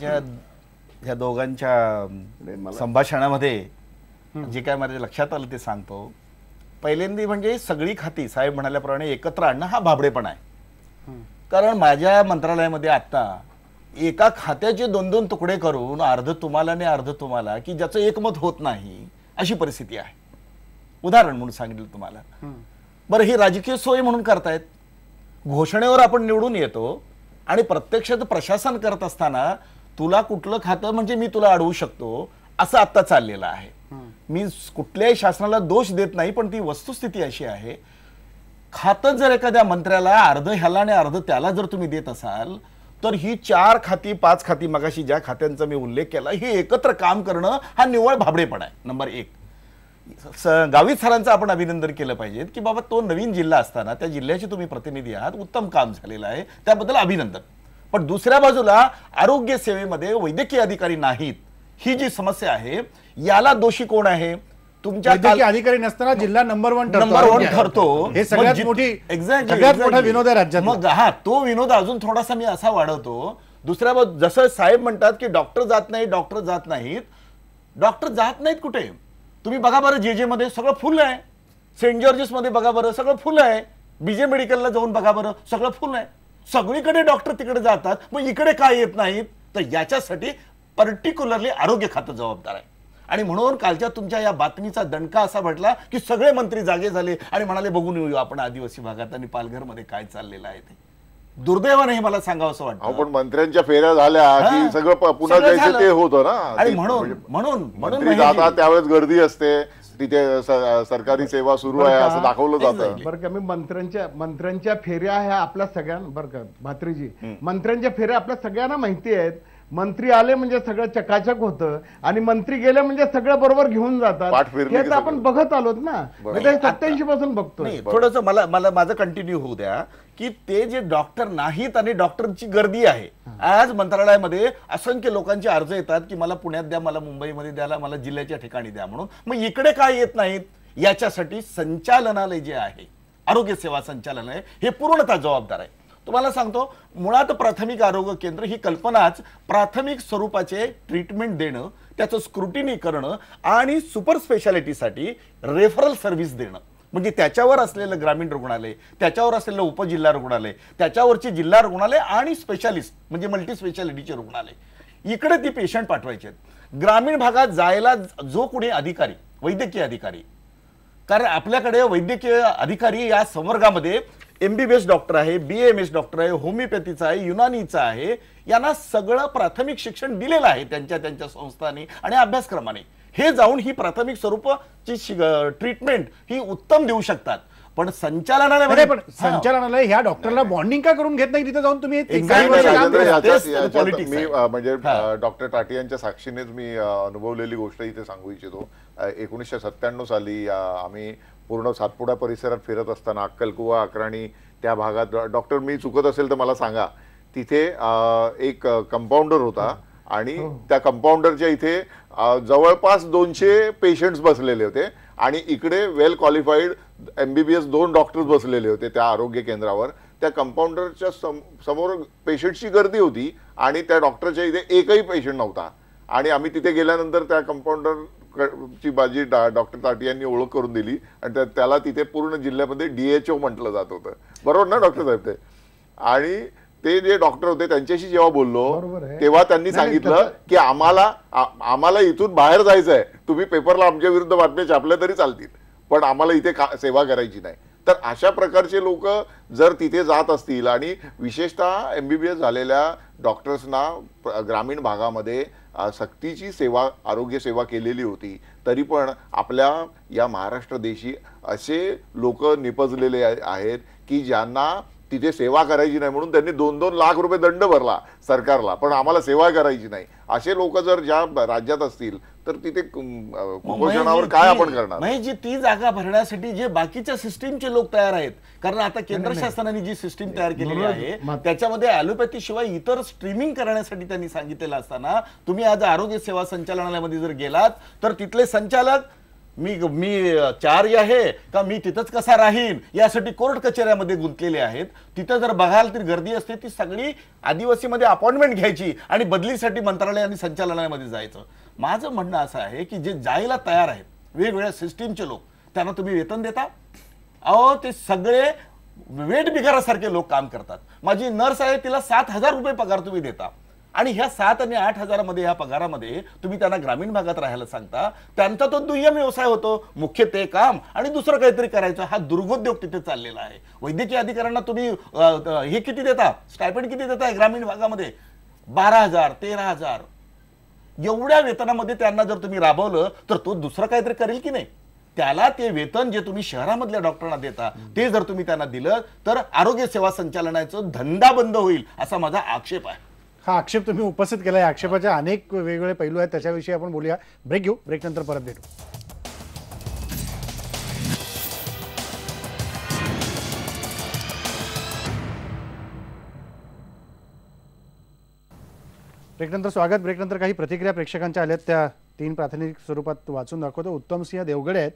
ह्या दोघांच्या संभाषणामध्ये जे काय माझ्या लक्षात आलं ते सांगतो. पहिल्यांदा म्हणजे सगळी खाती साहेब म्हणाल्याप्रमाणे एकत्र आणणं हा भाबडेपणा आहे. कारण माझ्या मंत्रालयामध्ये आता एका खात्याचे 2-2 तुकडे करून अर्ध तुम्हाला आणि अर्ध तुम्हाला की ज्याचं एकमत होत नाही अशी परिस्थिती आहे. उदाहरण म्हणून सांगितलं तुम्हाला. बरं, ही राजकीय सोय म्हणून करतायत. घोषणेवर आपण निवडून येतो आणि प्रत्यक्षात प्रशासन करत असताना तुला कुठलं खातं म्हणजे मी तुला अडवू शकतो असं आता चाललेलं आहे. मी कुठल्याही शासनाला दोष देत नाही, पण ती वस्तुस्थिती अशी आहे, खातं जर एखाद्या मंत्र्याला अर्ध ह्याला आणि अर्ध त्याला जर तुम्ही देत असाल तर ही 4 खाती 5 खाती मगाशी ज्या खात्यांचा मी उल्लेख केला हे एकत्र काम करणं हा निव्वळ भाबडेपणा आहे. नंबर 1. गावित सरांचं आपण अभिनंदन केलं पाहिजे की बाबा तो नवीन जिल्हा असताना त्या जिल्ह्याचे तुम्ही प्रतिनिधी आहात, उत्तम काम झालेलं आहे, त्याबद्दल अभिनंदन. पण दुसऱ्या बाजूला आरोग्य सेवेमध्ये वैद्यकीय अधिकारी नाहीत ही जी समस्या आहे याला दोषी कोण आहे? तुमच्या अधिकारी नसताना जिल्हा नंबर 1 ठरतो. हे सगळ्यात मोठा विनोद आहे राज्यात. मग हा तो विनोद अजून थोडासा मी असा वाढवतो. दुसऱ्या बाजू जसं साहेब म्हणतात की डॉक्टर जात नाहीत, डॉक्टर जात नाहीत कुठे? तुम्ही बघा बरं, जे मध्ये सगळं फुल आहे. सेंट जॉर्जेस मध्ये बघा बरं सगळं फुल आहे. बीजे मेडिकलला जाऊन बघा बरं सगळं फुल आहे. सगळीकडे डॉक्टर तिकडे जातात, मग इकडे काय येत नाहीत? तर याच्यासाठी पर्टिक्युलरली आरोग्य खातं जबाबदार आहे. आणि म्हणून कालच्या तुमच्या या बातमीचा दणका असा म्हटला की सगळे मंत्री जागे झाले आणि म्हणाले बघून येऊ आपण आदिवासी भागात आणि पालघरमध्ये काय चाललेलं आहे ते. दुर्दैवाने हे मला सांगावं असं वाटतं. पण मंत्र्यांच्या फेऱ्या झाल्या की सगळं पुन्हा सगळं जायचं झालं. ते होतं ना. आणि म्हणून मंत्री जातात त्यावेळेस गर्दी असते, तिथे सरकारी सेवा सुरू आहे असं दाखवलं जातं. बरं का, मी मंत्र्यांच्या फेऱ्या ह्या आपल्या सगळ्यांना, बरं का भात्रीजी, मंत्र्यांच्या फेऱ्या आपल्या सगळ्यांना माहिती आहेत. मंत्री आले म्हणजे सगळं चकाचक होतं आणि मंत्री गेले म्हणजे सगळं बरोबर घेऊन जातात. पाठ फिरली हे की तर आपण सगळं. बघत आलोत ना, 87 पासून बघतोय. थोडस मला माझं कंटिन्यू होऊ द्या की ते जे डॉक्टर नाहीत आणि डॉक्टरची गर्दी आहे. आज मंत्रालयामध्ये असंख्य लोकांचे अर्ज येतात की मला पुण्यात द्या, मला मुंबईमध्ये द्याला, मला जिल्ह्याच्या ठिकाणी द्या म्हणून. मग इकडे काय येत नाहीत? याच्यासाठी संचालनालय जे आहे, आरोग्य सेवा संचालनालय, हे पूर्णतः जबाबदार आहे. तुम्हाला सांगतो, मुळात प्राथमिक आरोग्य केंद्र ही कल्पनाच प्राथमिक स्वरूपाचे ट्रीटमेंट देणं, त्याचं स्क्रुटिनी करणं आणि सुपर स्पेशालिटीसाठी रेफरल सर्व्हिस देणं. म्हणजे त्याच्यावर असलेलं ग्रामीण रुग्णालय, त्याच्यावर असलेलं उपजिल्हा रुग्णालय, त्याच्यावरची जिल्हा रुग्णालय आणि स्पेशालिस्ट म्हणजे मल्टी स्पेशालिटीचे रुग्णालय, इकडे ती पेशंट पाठवायचे आहेत. ग्रामीण भागात जायला जो कोणी अधिकारी, वैद्यकीय अधिकारी, कारण आपल्याकडे वैद्यकीय अधिकारी या संवर्गामध्ये MBBS डॉक्टर आहे, BAMS डॉक्टर आहे, होमिओपॅथीचा आहे, युनानीचा आहे, यांना सगळं प्राथमिक शिक्षण दिलेलं आहे त्यांच्या संस्थांनी आणि अभ्यासक्रमाने. हे जाऊन ही प्राथमिक स्वरूपाची ट्रीटमेंट ही उत्तम देऊ शकतात. पण संचालनालय संचालनालय ह्या डॉक्टरला बॉन्डिंग का करून घेत नाही? तिथे जाऊन तुम्ही मी म्हणजे डॉक्टर टाटी यांच्या साक्षीनेच मी अनुभवलेली गोष्ट इथे सांगू इच्छितो. 1997 साली आम्ही पूर्ण सातपुडा परिसरात फिरत असताना अक्कलकुवा, अक्राणी त्या भागात, डॉक्टर मी चुकत असेल तर मला सांगा, तिथे एक कंपाऊंडर होता आणि त्या कंपाऊंडरच्या इथे जवळपास 200 पेशंट्स बसलेले होते आणि इकडे वेल क्वालिफाईड MBBS 2 डॉक्टर्स बसलेले होते त्या आरोग्य केंद्रावर. त्या कंपाऊंडरच्या समोर पेशंटची गर्दी होती आणि त्या डॉक्टरच्या इथे एकही पेशंट नव्हता. आणि आम्ही तिथे गेल्यानंतर त्या कंपाऊंडर ची बाजी डॉक्टर ताटी यांनी ओळख करून दिली आणि त्याला तिथे पूर्ण जिल्ह्यामध्ये DHO म्हटलं जात होतं. बरोबर ना डॉक्टर साहेब ते? आणि ते जे डॉक्टर होते त्यांच्याशी जेव्हा बोललो तेव्हा त्यांनी सांगितलं की आम्हाला इथून बाहेर जायचं आहे, तुम्ही पेपरला आमच्या विरुद्ध बातम्या छापल्या तरी चालतील, पण आम्हाला इथे सेवा करायची नाही. तर अशा प्रकारचे लोक जर तिथे जात असतील आणि विशेषतः MBBS झालेल्या डॉक्टर्सना ग्रामीण भागामध्ये सक्तीची सेवा, आरोग्य सेवा केलेली होती, तरी पण आपल्या या महाराष्ट्र देशी असे लोक निपजलेले आहेत की ज्यांना तिथे सेवा करायची नाही म्हणून त्यांनी 2-2 लाख रुपये दंड भरला सरकारला, पण आम्हाला सेवा करायची नाही. असे लोक जर ज्या राज्यात असतील तर तिथे कुपोषणावर काय आपण करणार? म्हणजे ती जागा भरण्यासाठी जे बाकीच्या सिस्टीमचे लोक तयार आहेत, कारण आता केंद्र शासनाने जी सिस्टीम तयार केलेली आहे त्याच्यामध्ये ॲलोपॅथी शिवाय इतर स्ट्रीमिंग करण्यासाठी त्यांनी सांगितलेलं असताना तुम्ही आज आरोग्य सेवा संचालनालयामध्ये जर गेलात तर तिथले संचालक मी 4 आहे का, मी तिथंच कसा राहीन यासाठी कोर्ट कचेऱ्यामध्ये गुंतलेले आहेत. तिथं जर बघाल तर गर्दी असते, ती सगळी आदिवासीमध्ये अपॉइंटमेंट घ्यायची आणि बदलीसाठी मंत्रालय आणि संचालनालयामध्ये जायचं. माझं म्हणणं असं आहे की जे जायला तयार आहेत वेगवेगळ्या सिस्टीमचे लोक, त्यांना तुम्ही वेतन देता? अहो, ते सगळे वेट बिगारासारखे लोक काम करतात. माझी नर्स आहे, तिला 7,000 रुपये पगार तुम्ही देता आणि ह्या 7 आणि 8,000 मध्ये ह्या पगारामध्ये तुम्ही त्यांना ग्रामीण भागात राहायला सांगता. त्यांचा तो दुय्यम व्यवसाय होतो, मुख्य ते काम आणि दुसरं काहीतरी करायचं, हा दुर्गोद्योग तिथे चाललेला आहे. वैद्यकीय अधिकाऱ्यांना तुम्ही हे किती देता, स्टायपेंड किती देताय ग्रामीण भागामध्ये? 12,000, 13,000. एवढ्या वेतनामध्ये त्यांना जर तुम्ही राबवलं तर तो दुसरं काहीतरी करेल की नाही? त्याला ते वेतन जे तुम्ही शहरामधल्या डॉक्टरांना देता ते जर तुम्ही त्यांना दिलं तर आरोग्य सेवा संचालनाचा धंदा बंद होईल असा माझा आक्षेप आहे. हा आक्षेप तुम्ही उपस्थित केला. या आक्षेपाचे अनेक वेगवेगळे पैलू आहेत, त्याच्याविषयी आपण बोलूया. ब्रेक घेऊ, ब्रेक नंतर परत भेटू. ब्रेकनंतर स्वागत. ब्रेकनंतर काही प्रतिक्रिया प्रेक्षकांच्या आल्यात, त्या 3 प्राथमिक स्वरूपात वाचून दाखवतो. उत्तम सिंह देवगडे आहेत,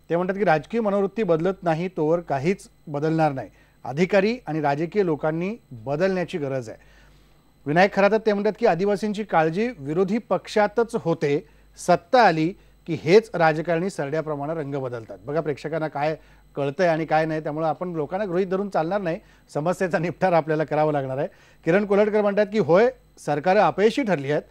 ते म्हणतात की राजकीय मनोवृत्ती बदलत नाही तोवर काहीच बदलणार नाही. अधिकारी आणि राजकीय लोकांनी बदलण्याची गरज आहे. विनायक खरात ते म्हणतात की आदिवासींची काळजी विरोधी पक्षातच होते, सत्ता आली की हेच राजकारणी सरड्याप्रमाणे रंग बदलतात. बघा प्रेक्षकांना काय कळतंय आणि काय नाही, त्यामुळे आपण लोकांना गृहीत धरून चालणार नाही, समस्येचा निपटारा आपल्याला करावा लागणार आहे. किरण कोल्हटकर म्हणतात की होय, सरकार अपयशी ठरली आहेत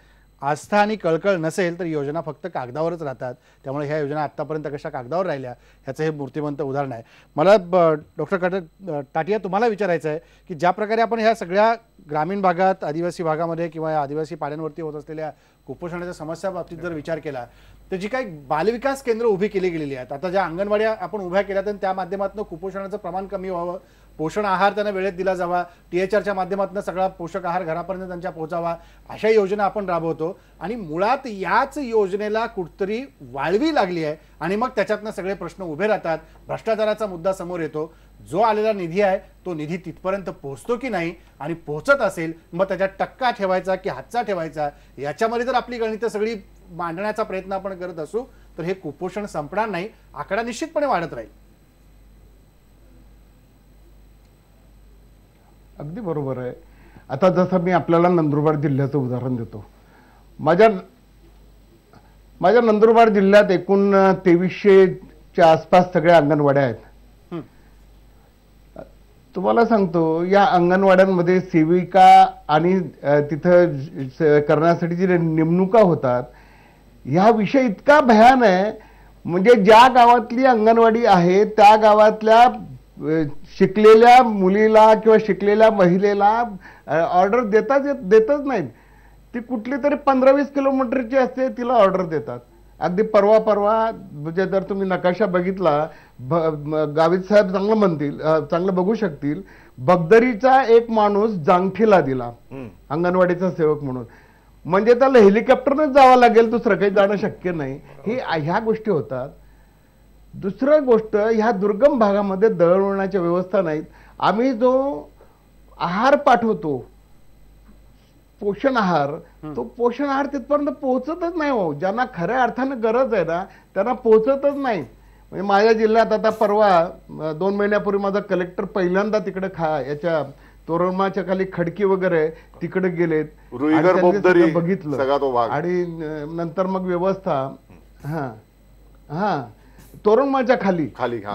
आस्था आणि कळकळ नसेल तर योजना फक्त कागदावरच राहतात. त्यामुळे ह्या योजना आत्तापर्यंत कशा कागदावर राहिल्या ह्याचं हे मूर्तिमंत उदाहरण आहे. मला डॉक्टर टाटिया तुम्हाला विचारायचं आहे की ज्या प्रकारे आपण ह्या सगळ्या ग्रामीण भागात, आदिवासी भागामध्ये किंवा या आदिवासी पाड्यांवरती होत असलेल्या कुपोषणाच्या समस्या बाबतीत जर विचार केला तर जी काही बालविकास केंद्र उभी केली गेलेली आहेत, आता ज्या अंगणवाड्या आपण उभ्या केल्या तर त्या माध्यमातून कुपोषणाचं प्रमाण कमी व्हावं, पोषण आहार त्यांना वेळेत दिला जावा, THRच्या माध्यमातून सगळा पोषक आहार घरापर्यंत त्यांच्या पोहोचावा, अशा योजना आपण राबवतो. आणि मुळात याच योजनेला कुठतरी वाळवी लागली आहे आणि मग त्याच्यातनं सगळे प्रश्न उभे राहतात. भ्रष्टाचाराचा मुद्दा समोर येतो. जो आलेला निधी आहे तो निधी तिथपर्यंत पोहोचतो की नाही, आणि पोहोचत असेल मग त्याच्यात टक्का ठेवायचा की हातचा ठेवायचा, याच्यामध्ये जर आपली गणितं सगळी मांडण्याचा प्रयत्न आपण करत असू तर हे कुपोषण संपणार नाही, आकडा निश्चितपणे वाढत राहील. अगदी बरोबर आहे. आता जसं मी आपल्याला नंदुरबार जिल्ह्याचं उदाहरण देतो. माझ्या नंदुरबार जिल्ह्यात एकूण 2300च्या आसपास सगळ्या अंगणवाड्या आहेत. तुम्हाला सांगतो या अंगणवाड्यांमध्ये सेविका आणि तिथं करण्यासाठी जी नेमणुका होतात ह्या विषय इतका भयान आहे. म्हणजे ज्या गावातली अंगणवाडी आहे त्या गावातल्या शिकलेल्या मुलीला किंवा शिकलेल्या महिलेला ऑर्डर देतच नाहीत. ती कुठली तरी 15-20 किलोमीटरची असते तिला ऑर्डर देतात. अगदी परवा म्हणजे जर तुम्ही नकाशा बघितला, गावित साहेब चांगलं म्हणतील, चांगलं बघू शकतील, बगदरीचा एक माणूस जांगठीला दिला अंगणवाडीचा सेवक म्हणून. म्हणजे त्याला हेलिकॉप्टरनच जावं लागेल, दुसरं काही जाणं शक्य नाही. ह्या गोष्टी होतात. दुसरं गोष्ट, ह्या दुर्गम भागामध्ये दळणवळणाच्या व्यवस्था नाहीत. आम्ही जो आहार पाठवतो पोषण आहार, तो पोषण आहार तिथपर्यंत पोहोचतच नाही. हो, ज्यांना खऱ्या अर्थानं गरज आहे ना त्यांना पोहोचतच नाही. म्हणजे माझ्या जिल्ह्यात आता परवा 2 महिन्यापूर्वी माझा कलेक्टर पहिल्यांदा तिकडे याच्या तोरणमाच्या खाली खडकी वगैरे तिकडे गेलेत, बघितलं आणि नंतर मग व्यवस्था तोरणमाच्या खाली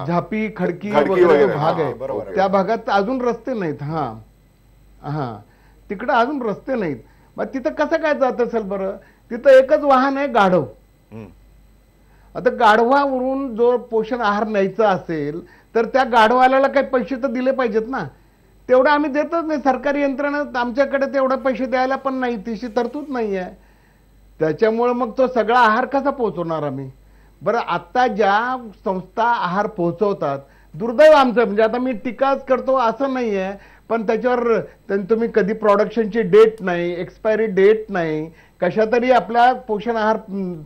झापी खडकी वगैरे जो भाग आहे त्या भागात अजून रस्ते नाहीत. तिकडे अजून रस्ते नाहीत. मग तिथं कसं काय जात असेल बरं? तिथं एकच वाहन आहे, गाढव. आता गाढवावरून जो पोषण आहार न्यायचा असेल तर त्या गाढवाल्याला काही पैसे तर दिले पाहिजेत ना. तेवढं आम्ही देतच नाही. सरकारी यंत्रणा आमच्याकडे तेवढे पैसे द्यायला पण नाही, तिशी तरतूद नाही आहे. त्याच्यामुळे मग तो सगळा आहार कसा पोहोचवणार आम्ही? बरं, आता ज्या संस्था आहार पोहोचवतात, दुर्दैव आमचं, म्हणजे आता मी टीकाच करतो असं नाही आहे, पण त्याच्यावर तुम्ही कधी प्रोडक्शनची डेट नाही, एक्सपायरी डेट नाही, कशा तरी आपला पोषण आहार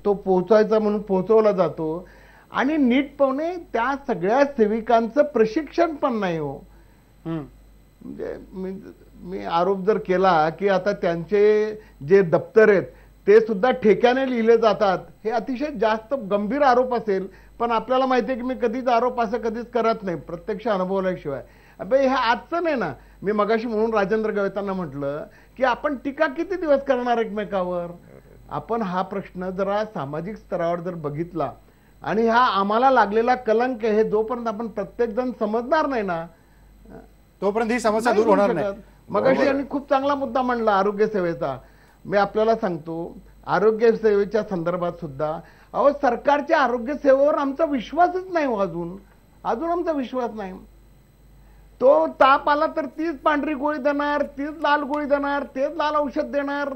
तो पोहोचायचा म्हणून पोहोचवला जातो. आणि नीटपणे त्या सगळ्या सेविकांचं प्रशिक्षण पण नाही. हो, म्हणजे मी आरोप जर केला की आता त्यांचे जे दप्तर आहेत ते सुद्धा ठेक्याने लिहिले जातात, हे अतिशय जास्त गंभीर आरोप असेल. पण आपल्याला माहिती आहे की मी कधीच आरोप असं कधीच करत नाही प्रत्यक्ष अनुभवल्याशिवाय. हे आजचं नाही ना. मी मगाशी म्हणून राजेंद्र गवतांना म्हटलं की आपण टीका किती दिवस करणार एकमेकावर? आपण हा प्रश्न जरा सामाजिक स्तरावर जर बघितला आणि हा आम्हाला लागलेला कलंक हे जोपर्यंत आपण प्रत्येक जण समजणार नाही ना तोपर्यंत ही समस्या दूर होणार नाही. मगाशी यांनी खूप चांगला मुद्दा मांडला आरोग्य सेवेचा. मी आपल्याला सांगतो, आरोग्य सेवेच्या संदर्भात सुद्धा सरकारच्या आरोग्य सेवेवर आमचा विश्वासच नाही. अजून आमचा विश्वास नाही. तो ताप आला तर तीच पांढरी गोळी देणार, तीच लाल गोळी देणार, तेच लाल औषध देणार.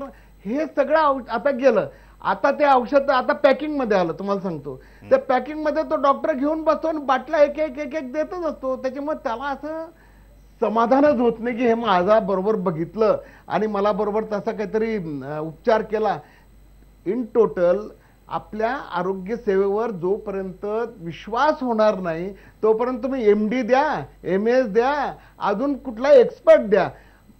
हे सगळं आता गेलं. आता ते औषध आता पॅकिंग मध्ये आलं. तुम्हाला सांगतो, त्या पॅकिंग मध्ये तो डॉक्टर घेऊन बसतो आणि बाटल्या एक एक देतच असतो. त्याच्यामुळे त्याला असं समाधानच होत नाही की हे माझा बरोबर बघितलं आणि मला बरोबर तसा काहीतरी उपचार केला. इन टोटल आपल्या आरोग्य सेवेवर जोपर्यंत विश्वास होणार नाही तोपर्यंत तुम्ही MD द्या, MS द्या, अजून कुठला एक्सपर्ट द्या,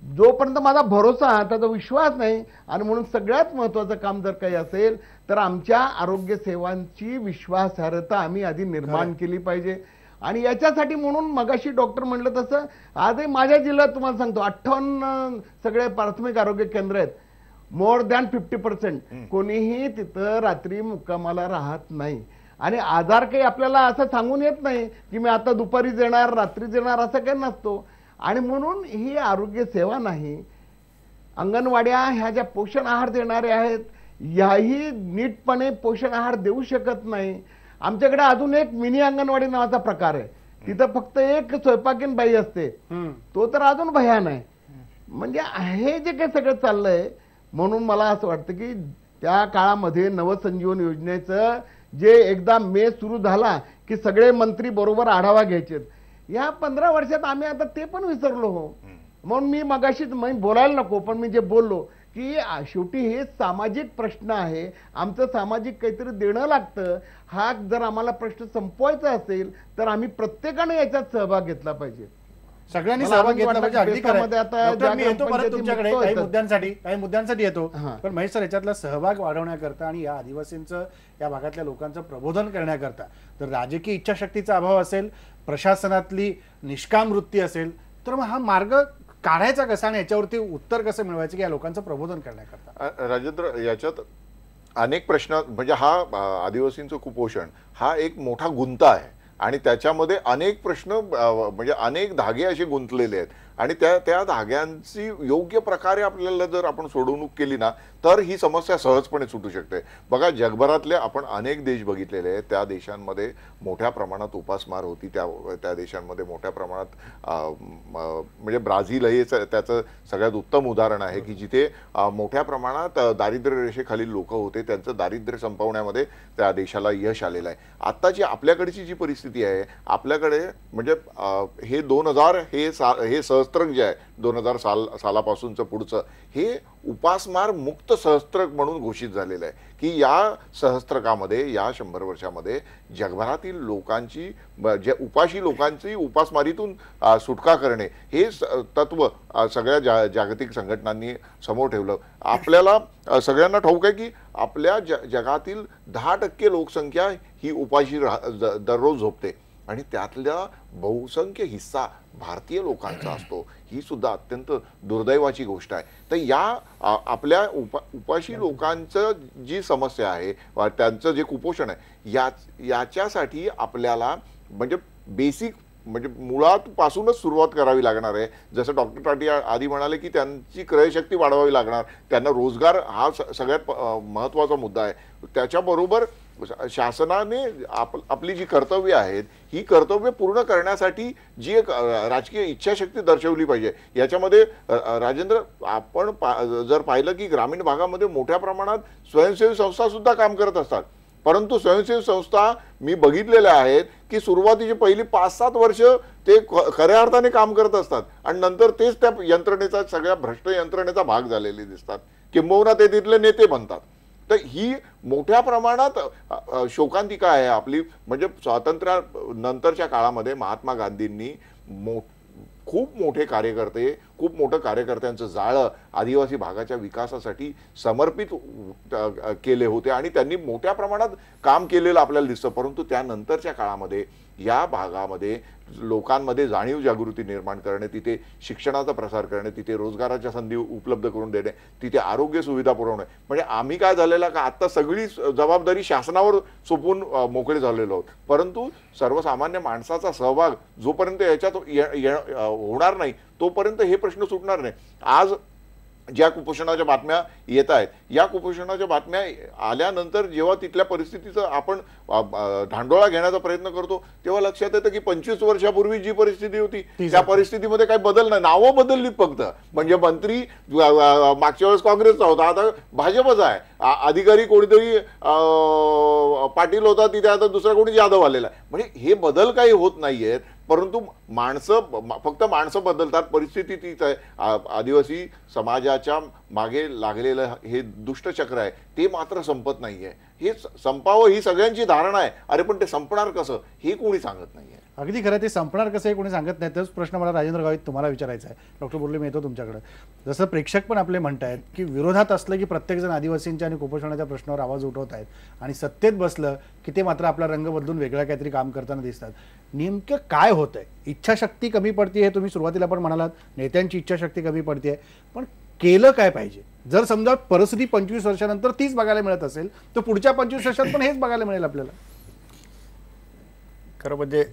जोपर्यंत माझा भरोसा, त्याचा विश्वास नाही. आणि म्हणून सगळ्यात महत्वाचं काम जर काही असेल तर आमच्या आरोग्य सेवांची विश्वासार्हता आम्ही आधी निर्माण केली पाहिजे. आणि याच्यासाठी म्हणून मगाशी डॉक्टर म्हणलं तसं आजही माझ्या जिल्ह्यात तुम्हाला सांगतो 58 सगळे प्राथमिक आरोग्य केंद्र आहेत. मोर दॅन 50% कोणीही तिथं रात्री मुक्कामाला राहत नाही. आणि आजार काही आपल्याला असं सांगून येत नाही की मी आता दुपारीच येणार, रात्रीच येणार, असं काही नसतो. आणि म्हणून ही आरोग्य सेवा नाही. अंगणवाड्या ह्या ज्या पोषण आहार देणाऱ्या आहेत याही नीटपणे पोषण आहार देऊ शकत नाही. आमच्याकडे अजून एक मिनी अंगणवाडी नावाचा प्रकार आहे. तिथं फक्त एक स्वयंपाकीन बाई असते. तो तर अजून भयान आहे. म्हणजे हे जे काही सगळं चाललंय, म्हणून मला असं वाटतं की त्या काळामध्ये नवसंजीवन योजनेचं जे एकदा मे सुरू झाला की सगळे मंत्री बरोबर आढावा घ्यायचे. या 15 वर्षात आम्ही आता ते पण विसरलो हो. म्हणून मी मगाशी बोलायला नको, पण मी जे बोललो की शेवटी हे सामाजिक प्रश्न आहे. आमचं सामाजिक काहीतरी देणं लागतं. हा जर आम्हाला प्रश्न संपवायचा असेल तर आम्ही प्रत्येकाने याच्यात सहभाग घेतला पाहिजे. सगळ्यांनी मला सहभाग अजून घेतला पाहिजे. वाटतं अगदी की खरं आहे. पेपरमध्ये आता डॉक्टर, ज्या मी येतो परत ग्रामपंचायती तुमच्याकडे मुक्त काही मुद्द्यांसाठी येतो. हां. पण महेश सर, याच्यातला सहभाग वाढवण्याकरता आणि या आदिवासींचं, या भागातल्या लोकांचं प्रबोधन करण्याकरता जर राजकीय इच्छाशक्तीचा अभाव असेल, प्रशासनातली निष्काम वृत्ती असेल, तर मग हा मार्ग काढायचा कसा आणि याच्यावरती उत्तर कसं मिळवायचं की या लोकांचं प्रबोधन करण्याकरता? राजेंद्र, याच्यात अनेक प्रश्न, म्हणजे हा आदिवासींचं कुपोषण हा एक मोठा गुंता आहे आणि त्याच्यामध्ये अनेक प्रश्न, म्हणजे अनेक धागे असे गुंतलेले आहेत आणि त्या धाग्यांची योग्य प्रकारे आपल्याला जर आपण सोडवणूक केली ना तर ही समस्या सहजपणे सुटू शकते. बघा, जगभरातले आपण अनेक देश बघितलेले आहेत. त्या देशांमध्ये मोठ्या प्रमाणात उपासमार होती. त्या देशांमध्ये मोठ्या प्रमाणात, म्हणजे ब्राझील हे त्याचं सगळ्यात उत्तम उदाहरण आहे की जिथे मोठ्या प्रमाणात दारिद्र्य रेषेखालील लोक होते. त्यांचं दारिद्र्य संपवण्यामध्ये त्या देशाला यश आलेलं आहे. आत्ताची आपल्याकडची जी परिस्थिती आहे, आपल्याकडे म्हणजे हे 2000 हे सहस्त्रक जे आहे 2000 सालापासूनचं पुढचं हे उपासमार मुक्त सहस्त्रक म्हणून घोषित झालेलं आहे की या सहस्त्रकामध्ये, या 100 वर्षामध्ये जगभरातील लोकांची, जे उपाशी लोकांची उपासमारीतून सुटका करणे हे तत्व सगळ्या जागतिक संघटनांनी समोर ठेवलं. आपल्याला सगळ्यांना ठाऊक आहे की आपल्या जगातील 10% लोकसंख्या ही उपाशी दररोज झोपते आणि त्यातल्या बहुसंख्य हिस्सा भारतीय लोकांचा असतो. ही सुद्धा अत्यंत दुर्दैवाची गोष्ट आहे. तर या आपल्या उपाशी लोकांचं जी समस्या आहे, त्यांचं जे कुपोषण आहे, याच्यासाठी आपल्याला म्हणजे बेसिक, म्हणजे मुळात पासूनच सुरुवात करावी लागणार आहे. जसं डॉक्टर टाटी आधी म्हणाले की त्यांची क्रयशक्ती वाढवावी लागणार, त्यांना रोजगार हा सगळ्यात महत्त्वाचा मुद्दा आहे. त्याच्याबरोबर शासनाने आपली जी कर्तव्य आहेत ही कर्तव्य पूर्ण करण्यासाठी जी एक राजकीय इच्छाशक्ती दर्शवली पाहिजे. याच्यामध्ये राजेंद्र, आपण जर पाहिलं की ग्रामीण भागामध्ये मोठ्या प्रमाणात स्वयंसेवी संस्था सुद्धा काम करत असतात, परंतु स्वयंसेवी संस्था मी बघितलेल्या आहेत की सुरुवातीची पहिली 5-7 वर्ष ते खऱ्या अर्थाने काम करत असतात आणि नंतर तेच त्या यंत्रणेचा, सगळ्या भ्रष्ट यंत्रणेचा भाग झालेले दिसतात, किंबहुना ते तिथले नेते बनतात. तर ही मोठ्या प्रमाणात शोकांतिका आहे आपली. म्हणजे स्वातंत्र्यानंतरच्या काळामध्ये महात्मा गांधींनी खूप मोठे कार्यकर्ते, खूप मोठं कार्यकर्त्यांचं जाळं आदिवासी भागाच्या विकासासाठी समर्पित केले होते आणि त्यांनी मोठ्या प्रमाणात काम केलेलं आपल्याला दिसतं. परंतु त्यानंतरच्या काळामध्ये या भागामध्ये लोकांमध्ये जाणीव जागृती निर्माण करणे, तिथे शिक्षणाचा प्रसार करणे, तिथे रोजगाराच्या संधी उपलब्ध करून देणे, तिथे आरोग्य सुविधा पुरवणे, म्हणजे आम्ही काय झालेलं का आता सगळी जबाबदारी शासनावर सोपवून मोकळे झालेलो आहोत. परंतु सर्वसामान्य माणसाचा सहभाग जोपर्यंत याच्यात होणार नाही तोपर्यंत हे प्रश्न सुटणार नाही. आज ज्या कुपोषणाच्या बातम्या येत आहेत, या कुपोषणाच्या बातम्या आल्यानंतर जेव्हा तिथल्या परिस्थितीचं आपण धांडोळा घेण्याचा प्रयत्न करतो तेव्हा लक्षात येतं की 25 वर्षापूर्वी जी परिस्थिती होती त्या परिस्थितीमध्ये काही बदल नाही, नावं बदललीत फक्त. म्हणजे मंत्री मागच्या वेळेस काँग्रेसचा होता, आता भाजपचा आहे. अधिकारी कोणीतरी पाटील होता, तिथे आता दुसरा कोणी जाधव आलेला आहे. म्हणजे हे बदल काही होत नाहीयेत, परंतु फक्त माणसं बदलतात, परिस्थिती तीच आहे. आदिवासी समाजाच्या मागे लागलेलं हे दुष्टचक्र आहे ते मात्र संपत नाहीये. हे संपावं ही सगळ्यांची धारणा आहे. अरे पण ते संपणार कसं हे कोणी सांगत नाहीये. अगदी खरं, ते संपणार कसं हे कोणी सांगत नाही. तोच प्रश्न मला राजेंद्र गावित तुम्हाला विचारायचा आहे. डॉक्टर बोर्ले, मी येतो तुमच्याकडे. जसं प्रेक्षक पण आपले म्हणतायत की विरोधात असलं की प्रत्येकजण आदिवासींच्या आणि कुपोषणाच्या प्रश्नावर आवाज उठवत आहेत आणि सत्तेत बसलं की ते मात्र आपला रंग बदलून वेगळा काहीतरी काम करताना दिसतात. नेमकं काय होतंय? इच्छाशक्ती कमी पडते हे तुम्ही सुरुवातीला पण म्हणालात, नेत्यांची इच्छाशक्ती कमी पडते, पण केलं काय पाहिजे? जर समजा परिस्थिती 25 वर्षानंतर तीच बघायला मिळत असेल तर पुढच्या 25 वर्षात पण हेच बघायला मिळेल आपल्याला. खरं म्हणजे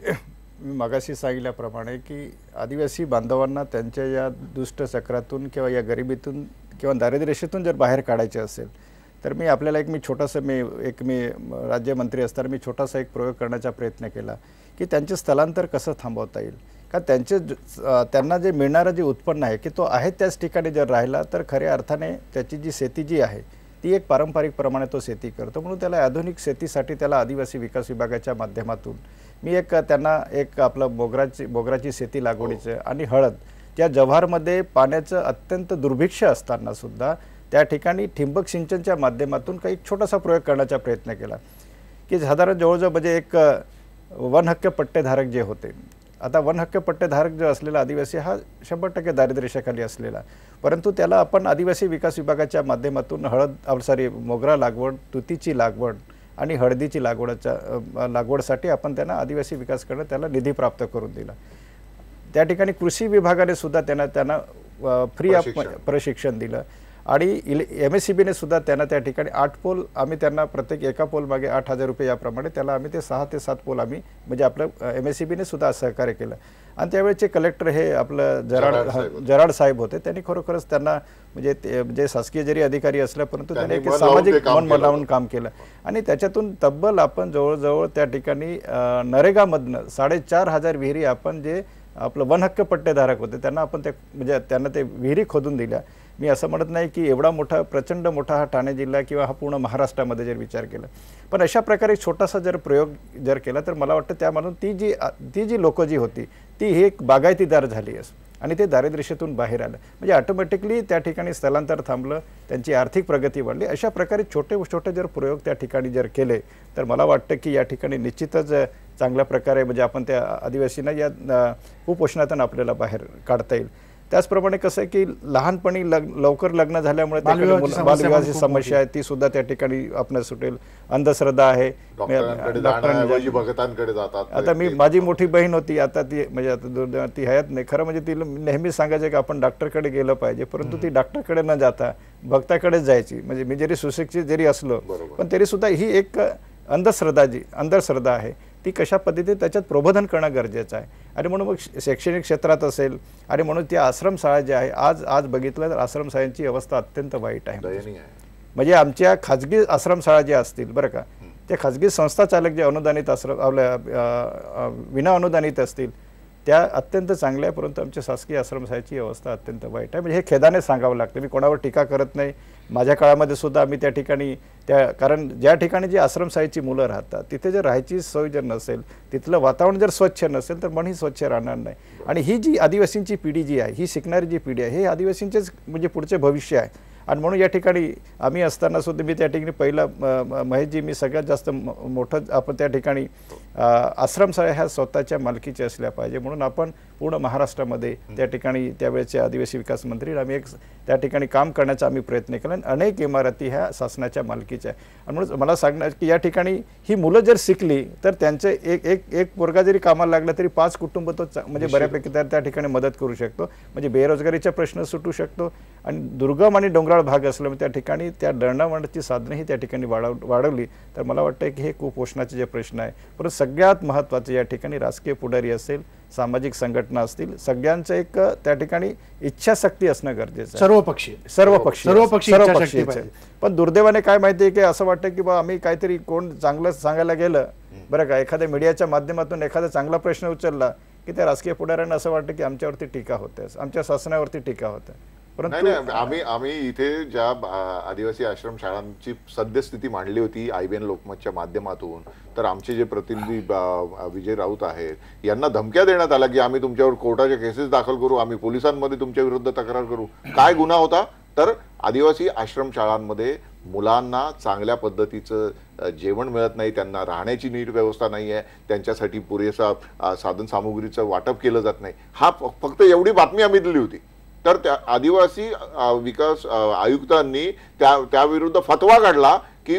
मी मगाशी सांगितल्याप्रमाणे की आदिवासी बांधवांना त्यांच्या या दुष्ट चक्रातून किंवा या गरिबीतून किंवा दारिद्र्य रेषेतून जर बाहेर काढायचे असेल तर मी आपल्याला मी राज्यमंत्री असताना मी छोटासा एक प्रयोग करण्याचा प्रयत्न केला की त्यांचे स्थलांतर कसं थांबवता येईल. का त्यांना जे मिळणारं जे उत्पन्न आहे की तो आहे त्याच ठिकाणी जर राहिला तर खऱ्या अर्थाने त्याची जी शेती जी आहे ती एक पारंपरिक प्रमाणे तो शेती करतो. म्हणून त्याला आधुनिक शेतीसाठी त्याला आदिवासी विकास विभागाच्या माध्यमातून मी त्यांना आपलं मोगराची शेती लागवडीचं आणि हळद त्या जव्हारमध्ये पाण्याचं अत्यंत दुर्भिक्ष असताना सुद्धा त्या ठिकाणी ठिंबक सिंचनच्या माध्यमातून काही छोटासा प्रयोग करण्याचा प्रयत्न केला की साधारण जवळजवळ म्हणजे एक वन हक्क पट्टेधारक जे होते. आता वन हक्क पट्टेधारक जो असलेला आदिवासी हा 100% दारिद्र्यरेषेखाली असलेला, परंतु त्याला आपण आदिवासी विकास विभागाच्या माध्यमातून मोगरा लागवड, तुतीची लागवड आणि हळदीची लागवडसाठी आपण त्यांना आदिवासी विकास करणं त्याला निधी प्राप्त करून दिला. त्या ठिकाणी कृषी विभागाने सुद्धा त्यांना फ्री ऑफ प्रशिक्षण दिलं आणि MSCBने सुद्धा त्यांना त्या ठिकाणी 8 पोल आम्ही त्यांना प्रत्येक एका पोल मागे 8,000 रुपये याप्रमाणे त्याला आम्ही ते 6 ते 7 पोल आम्ही म्हणजे आपलं MSCBने सुद्धा सहकार्य केलं. आणि त्यावेळेचे कलेक्टर हे आपलं जराड साहेब होते. त्यांनी खरोखरच त्यांना म्हणजे शासकीय जरी अधिकारी असल्या परंतु त्यांनी एक सामाजिक मन लावून काम केलं आणि त्याच्यातून तब्बल आपण जवळजवळ त्या ठिकाणी नरेगामधनं 4,500 विहिरी आपण जे आपलं वन हक्क पट्टेधारक होते त्यांना आपण त्यांना ते विहिरी खोदून दिल्या. मी असं म्हणत नाही की एवढा मोठा प्रचंड मोठा हा ठाणे जिल्हा किंवा हा पूर्ण महाराष्ट्रामध्ये जर विचार केला, पण अशा प्रकारे छोटासा जर प्रयोग जर केला तर मला वाटतं त्यामधून ती जी लोकं जी होती ती ही एक बागायतीदार झाली आणि ते दारिद्र्यरेषेतून बाहेर आलं. म्हणजे ऑटोमॅटिकली त्या ठिकाणी स्थलांतर थांबलं, त्यांची आर्थिक प्रगती वाढली. अशा प्रकारे छोटे जर प्रयोग त्या ठिकाणी जर केले तर मला वाटतं की या ठिकाणी निश्चितच चांगल्या प्रकारे म्हणजे आपण त्या आदिवासींना या कुपोषणातून आपल्याला बाहेर काढता येईल. त्याचप्रमाणे कसं आहे की लहानपणी लवकर लग्न झाल्यामुळे बालविवाहाची समस्या आहे ती सुद्धा त्या ठिकाणी आपणास सुटेल. अंधश्रद्धा आहे, भगतांकडे जातात. आता माझी मोठी बहीण होती, आता ती म्हणजे आता ती हयात नाही. खरं म्हणजे तिला नेहमी सांगायचं की आपण डॉक्टरकडे गेलं पाहिजे, परंतु ती डॉक्टरकडे न जाता भक्ताकडेच जायची. म्हणजे मी जरी सुशिक्षित जरी असलो पण तरी सुद्धा ही एक अंधश्रद्धा आहे. ती कशा पद्धतीने त्याच्यात प्रबोधन करणं गरजेचं आहे. आणि म्हणून मग शैक्षणिक क्षेत्रात असेल आणि म्हणून त्या आश्रमशाळा ज्या आहे आज बघितलं तर आश्रमशाळांची अवस्था अत्यंत वाईट आहे. म्हणजे आमच्या खाजगी आश्रमशाळा ज्या असतील बरं का, त्या खाजगी संस्था चालक जे अनुदानित विना अनुदानित असतील त्या अत्यंत चांगल्या आहे, परंतु आमच्या शासकीय आश्रमशाळेची अवस्था अत्यंत वाईट आहे. म्हणजे हे खेदाने सांगावं लागतं. मी कोणावर टीका करत नाही. माझ्या काळामध्ये सुद्धा आम्ही त्या ठिकाणी कारण ज्या ठिकाणी जी आश्रमशाळेची मुलं राहतात तिथे जर राहायची सोय जर नसेल, तिथलं वातावरण जर स्वच्छ नसेल तर मनही स्वच्छ राहणार नाही. आणि ही जी आदिवासींची पिढी जी आहे, ही शिकणारी जी पिढी आहे, हे आदिवासींचेच म्हणजे पुढचे भविष्य आहे. आणि म्हणून या ठिकाणी आम्ही असताना सुद्धा मी त्या ठिकाणी पहिला महेशजी मी सगळ्यात जास्त मोठं आपण त्या ठिकाणी आश्रमशाळा ह्या स्वतःच्या मालकीच्या असल्या पाहिजे. म्हणून आपण पूर्ण महाराष्ट्रामध्ये त्या ठिकाणी त्यावेळेचे आदिवासी विकास मंत्री आम्ही त्या ठिकाणी काम करण्याचा आम्ही प्रयत्न केला आणि अनेक इमारती ह्या शासनाच्या मालकीच्या आहे. आणि म्हणून मला सांगणार की या ठिकाणी ही मुलं जर शिकली तर त्यांचे एक पोरगा जरी कामाला लागला तरी 5 कुटुंब तो म्हणजे बऱ्यापैकी त्या ठिकाणी मदत करू शकतो. म्हणजे बेरोजगारीचा प्रश्न सुटू शकतो. आणि दुर्गम आणि डोंगराळ भाग असल्यामुळे त्या ठिकाणी त्या दळणवळणाची साधनंही त्या ठिकाणी वाढवली तर मला वाटतं की हे कुपोषणाचे जे प्रश्न आहे, परंतु सगळ्यात महत्त्वाचं या ठिकाणी राजकीय पुढारी असेल, सामाजिक संघटना असतील, सगळ्यांचं एक त्या ठिकाणी इच्छाशक्ती असणं गरजेचं आहे. सर्वपक्षीय. पण दुर्दैवाने काय माहिती आहे की असं वाटतं की बा आम्ही काहीतरी कोण चांगलं सांगायला गेलं बरं का, एखाद्या मीडियाच्या माध्यमातून एखादा चांगला प्रश्न उचलला की त्या राजकीय पुढाऱ्यांना असं वाटतं की आमच्यावरती टीका होते, आमच्या शासनावरती टीका होते. परंतु आम्ही इथे ज्या आदिवासी आश्रम शाळांची सद्यस्थिती मांडली होती IBN लोकमतच्या माध्यमातून, तर आमचे जे प्रतिनिधी विजय राऊत आहेत यांना धमक्या देण्यात आल्या की आम्ही तुमच्यावर कोर्टाच्या केसेस दाखल करू, आम्ही पोलिसांमध्ये तुमच्या विरुद्ध तक्रार करू. काय गुन्हा होता तर आदिवासी आश्रम शाळांमध्ये मुलांना चांगल्या पद्धतीचं जेवण मिळत नाही, त्यांना राहण्याची नीट व्यवस्था नाही आहे, त्यांच्यासाठी पुरेसा साधन सामुग्रीचं वाटप केलं जात नाही. हा फक्त एवढी बातमी आम्ही दिली होती. तर त्या आदिवासी विकास आयुक्तांनी त्याविरुद्ध फतवा काढला की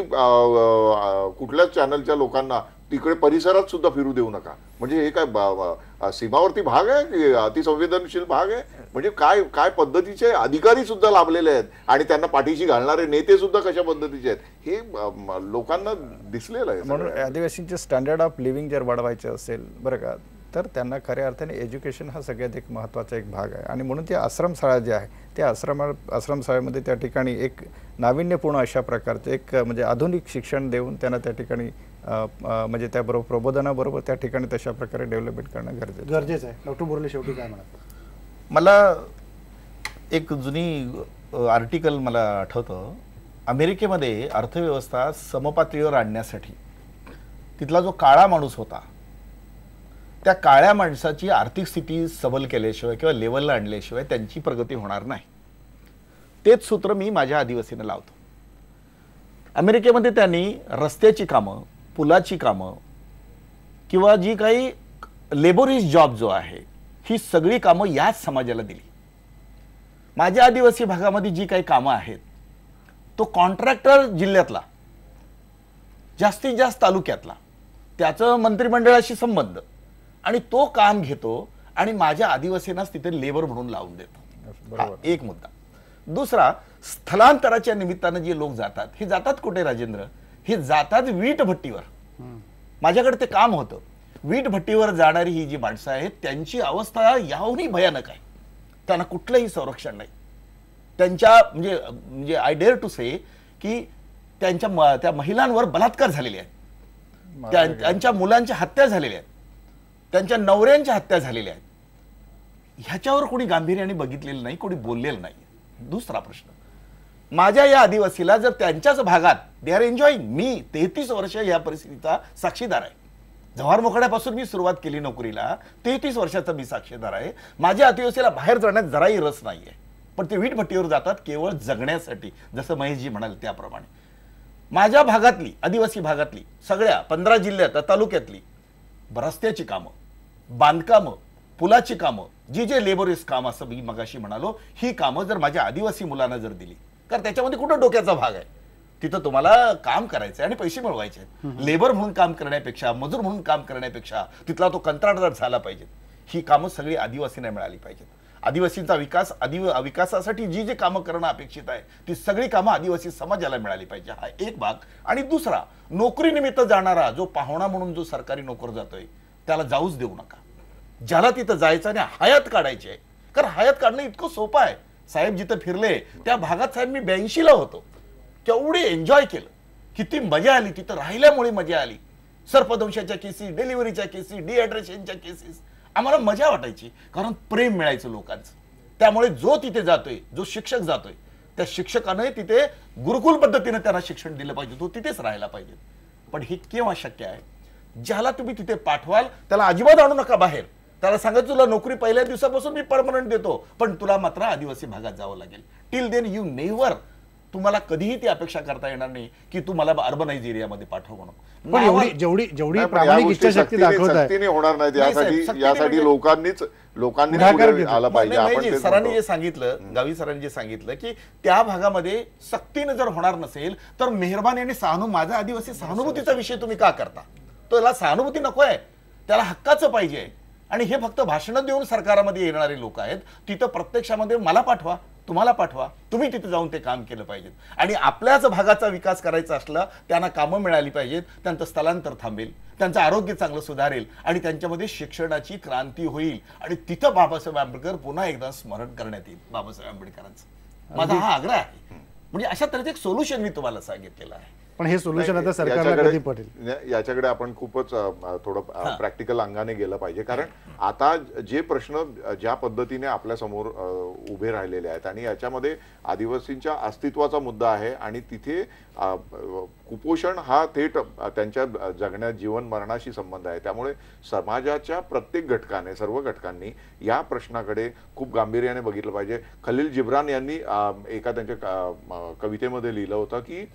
कुठल्याच चॅनलच्या लोकांना तिकडे परिसरात सुद्धा फिरू देऊ नका. म्हणजे हे काय सीमावर्ती भाग आहे की अतिसंवेदनशील भाग आहे? म्हणजे काय पद्धतीचे अधिकारी सुद्धा लाभलेले आहेत आणि त्यांना पाठीशी घालणारे नेते सुद्धा कशा पद्धतीचे आहेत हे लोकांना दिसलेलं आहे. म्हणून आदिवासींचे स्टँडर्ड ऑफ लिव्हिंग जर वाढवायचे असेल बरं का, तर त्यांना खऱ्या अर्थाने एज्युकेशन हा सगळ्यात एक महत्त्वाचा एक भाग आहे. आणि म्हणून ते आश्रमशाळा जे आहे त्या आश्रमशाळेमध्ये त्या ठिकाणी एक नाविन्यपूर्ण अशा प्रकारचे एक म्हणजे आधुनिक शिक्षण देऊन त्यांना त्या ठिकाणी म्हणजे त्याबरोबर प्रबोधनाबरोबर त्या ठिकाणी तशा प्रकारे डेव्हलपमेंट करणं गरजेचं आहे. डॉक्टर बोर्ले शेवटी काय म्हणतात? मला एक जुनी आर्टिकल मला आठवतं, अमेरिकेमध्ये अर्थव्यवस्था समपातळीवर आणण्यासाठी तिथला जो काळा माणूस होता त्या काळ्या माणसाची आर्थिक स्थिती सबल केल्याशिवाय किंवा लेवलला आणल्याशिवाय त्यांची प्रगती होणार नाही. तेच सूत्र मी माझ्या आदिवासींना लावतो. अमेरिकेमध्ये त्यांनी रस्त्याची कामं, पुलाची कामं किंवा जी काही लेबोरिस जॉब जो आहे ही सगळी कामं याच समाजाला दिली. माझ्या आदिवासी भागामध्ये जी काही कामं आहेत तो कॉन्ट्रॅक्टर जिल्ह्यातला, जास्तीत जास्त तालुक्यातला, त्याचं मंत्रिमंडळाशी संबंध, आणि तो काम घेतो आणि माझ्या आदिवासींनाच तिथे लेबर म्हणून लावून देतो. हा एक मुद्दा. दुसरा, स्थलांतराच्या निमित्तानं जे लोक जातात, हे जातात कुठे राजेंद्र? हे जातात वीट भट्टीवर. माझ्याकडे ते काम होतं. वीट भट्टीवर जाणारी ही जी माणसं आहेत त्यांची अवस्था याहूनही भयानक आहे. त्यांना कुठलंही संरक्षण नाही. त्यांच्या म्हणजे आय डेअर टू से की त्या महिलांवर बलात्कार झालेले आहेत, त्यांच्या मुलांच्या हत्या झालेल्या आहेत, त्यांच्या नवऱ्यांच्या हत्या झालेल्या आहेत. ह्याच्यावर कोणी गांभीर्याने बघितलेलं नाही, कोणी बोललेलं नाही. दुसरा प्रश्न, माझ्या या आदिवासीला जर त्यांच्याच भागात दे आर एन्जॉईंग, मी 33 वर्ष या परिस्थितीचा साक्षीदार आहे. जव्हार मोखाड्यापासून मी सुरुवात केली नोकरीला, 33 वर्षाचा मी साक्षीदार आहे. माझ्या आदिवासीला बाहेर जाण्यात जराही रस नाहीये, पण ते वीटभट्टीवर जातात केवळ जगण्यासाठी, जसं महेशजी म्हणाले त्याप्रमाणे. माझ्या भागातली, आदिवासी भागातली सगळ्या 15 जिल्ह्यात तालुक्यातली रस्त्याची कामं, बांधकामं, पुलाची कामं, जी जे लेबोरियस काम असं मी मगाशी म्हणालो, ही कामं जर माझ्या आदिवासी मुलांना जर दिली, कारण त्याच्यामध्ये कुठं डोक्याचा भाग आहे? तिथं तुम्हाला काम करायचं आणि पैसे मिळवायचे. लेबर म्हणून काम करण्यापेक्षा, मजूर म्हणून काम करण्यापेक्षा तिथला तो कंत्राटदार झाला पाहिजे. ही कामं सगळी आदिवासींना मिळाली पाहिजेत. आदिवासींचा विकास, विकासासाठी जी जी कामं करणं अपेक्षित आहे ती सगळी कामं आदिवासी समाजाला मिळाली पाहिजे. हा एक भाग. आणि दुसरा, नोकरीनिमित्त जाणारा जो पाहुणा म्हणून जो सरकारी नोकर जातोय त्याला जाऊच देऊ नका. ज्याला तिथं जायचं आणि हयात काढायची आहे, कारण हयात काढणं इतकं सोपं आहे. साहेब जिथं फिरले त्या भागात साहेब मी 82ला होतो, केवढी एन्जॉय केलं, किती मजा आली. तिथं राहिल्यामुळे मजा आली. सर्पदंशाच्या केसेस, डिलिव्हरीच्या केसेस, डिहायड्रेशनच्या केसेस, आम्हाला मजा वाटायची, कारण प्रेम मिळायचं लोकांचं. त्यामुळे जो तिथे जातोय, जो शिक्षक जातोय, त्या शिक्षकाने तिथे गुरुकुल पद्धतीने त्यांना शिक्षण दिलं पाहिजे, तो तिथेच राहायला पाहिजे. पण हे केव्हा शक्य आहे? ज्याला तुम्ही तिथे पाठवाल त्याला अजिबात आणू नका बाहेर. त्याला सांगायचं तुला नोकरी पहिल्या दिवसापासून मी परमनंट देतो, पण तुला मात्र आदिवासी भागात जावं लागेल. टिल देन यू नेव्हर, तुम्हाला कधीही ती अपेक्षा करता येणार नाही की तू मला अर्बनाइज एरियामध्ये पाठव म्हणून. पण जेवढी प्रामाणिक इच्छाशक्ती दाखवत आहे होणार नाही. यासाठी लोकांनी आला पाहिजे. आपण सरांनी जे सांगितलं, गावी सरांनी जे सांगितलं की त्या भागामध्ये सक्तीने जर होणार नसेल तर मेहरबानी आणि माझा आदिवासी सहानुभूतीचा विषय तुम्ही का करता? त्याला सहानुभूती नको आहे, त्याला हक्काचं पाहिजे. आणि हे फक्त भाषणं देऊन सरकारामध्ये येणारे लोक आहेत. तिथं प्रत्यक्षामध्ये मला पाठवा, तुम्हाला पाठवा, तुम्ही तिथे जाऊन ते काम केलं पाहिजे. आणि आपल्याच भागाचा विकास करायचा असला त्यांना कामं मिळाली पाहिजेत, त्यांचं स्थलांतर थांबेल, त्यांचं आरोग्य चांगलं सुधारेल आणि त्यांच्यामध्ये शिक्षणाची क्रांती होईल. आणि तिथं बाबासाहेब आंबेडकर पुन्हा एकदा स्मरण करण्यात येईल बाबासाहेब आंबेडकरांचं. माझा हा आग्रह आहे. म्हणजे अशा तऱ्हेचं एक सोल्युशन मी तुम्हाला सांगितलेलं आहे. पण हे सोल्युशन आता सरकारला कधी पडेल? याच्याकडे आपण खूपच थोडं प्रॅक्टिकल अंगाने गेलं पाहिजे. कारण आता जे प्रश्न ज्या पद्धतीने आपल्या समोर उभे राहिलेले आहेत आणि याच्यामध्ये आदिवासींच्या अस्तित्वाचा मुद्दा आहे आणि तिथे कुपोषण हा थेट त्यांच्या जगण्या जीवन मरणाशी संबंध आहे. त्यामुळे समाजाच्या प्रत्येक घटकाने, सर्व घटकांनी या प्रश्नाकडे खूप गांभीर्याने बघितलं पाहिजे. खलील जिब्रान यांनी एका त्यांच्या कवितेमध्ये लिहिलं होतं की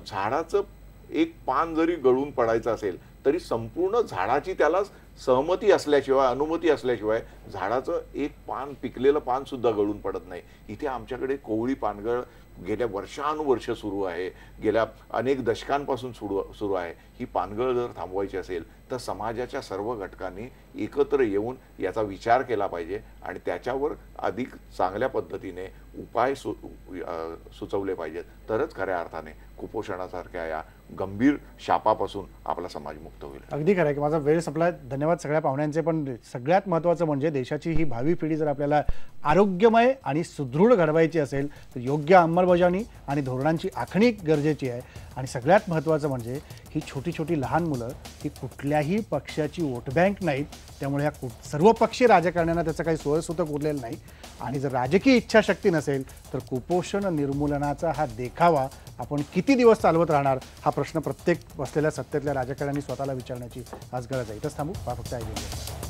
झाडाचं एक पान जरी गळून पडायचं असेल तरी संपूर्ण झाडाची त्याला सहमती असल्याशिवाय, अनुमती असल्याशिवाय झाडाचं एक पान, पिकलेलं पान सुद्धा गळून पडत नाही. इथे आमच्याकडे कोवळी पानगळ गेल्या वर्षानुवर्ष सुरू आहे, गेल्या अनेक दशकांपासून सुरू आहे. ही पानगळ जर थांबवायची असेल तर समाजाच्या सर्व घटकांनी एकत्र येऊन याचा विचार केला पाहिजे आणि त्याच्यावर अधिक चांगल्या पद्धतीने उपाय सुचवले पाहिजेत. तरच खऱ्या अर्थाने कुपोषणासारख्या या गंभीर शापापासून आपला समाज मुक्त होईल. अगदी खरं आहे की माझा वेळ संपला. धन्यवाद सगळ्या पाहुण्यांचे. पण सगळ्यात महत्त्वाचं म्हणजे देशाची ही भावी पिढी जर आपल्याला आरोग्यमय आणि सुदृढ घडवायची असेल तर योग्य अंमलबजावणी आणि धोरणांची आखणी गरजेची आहे. आणि सगळ्यात महत्त्वाचं म्हणजे ही छोटी छोटी लहान मुलं ही कुठल्याही पक्षाची वोट बँक नाहीत. त्यामुळे ह्या सर्वपक्षीय राजकारण्यांना त्याचं काही सोयसूतक उरलेलं नाही. आणि जर राजकीय इच्छाशक्ती नसेल तर कुपोषण निर्मूलनाचा हा देखावा आपण किती दिवस चालवत राहणार हा प्रश्न प्रत्येक बसलेल्या सत्तेतल्या राजकारण्यांनी स्वतःला विचारण्याची आज गरज आहे. इथंच थांबू. फक्त ऐकून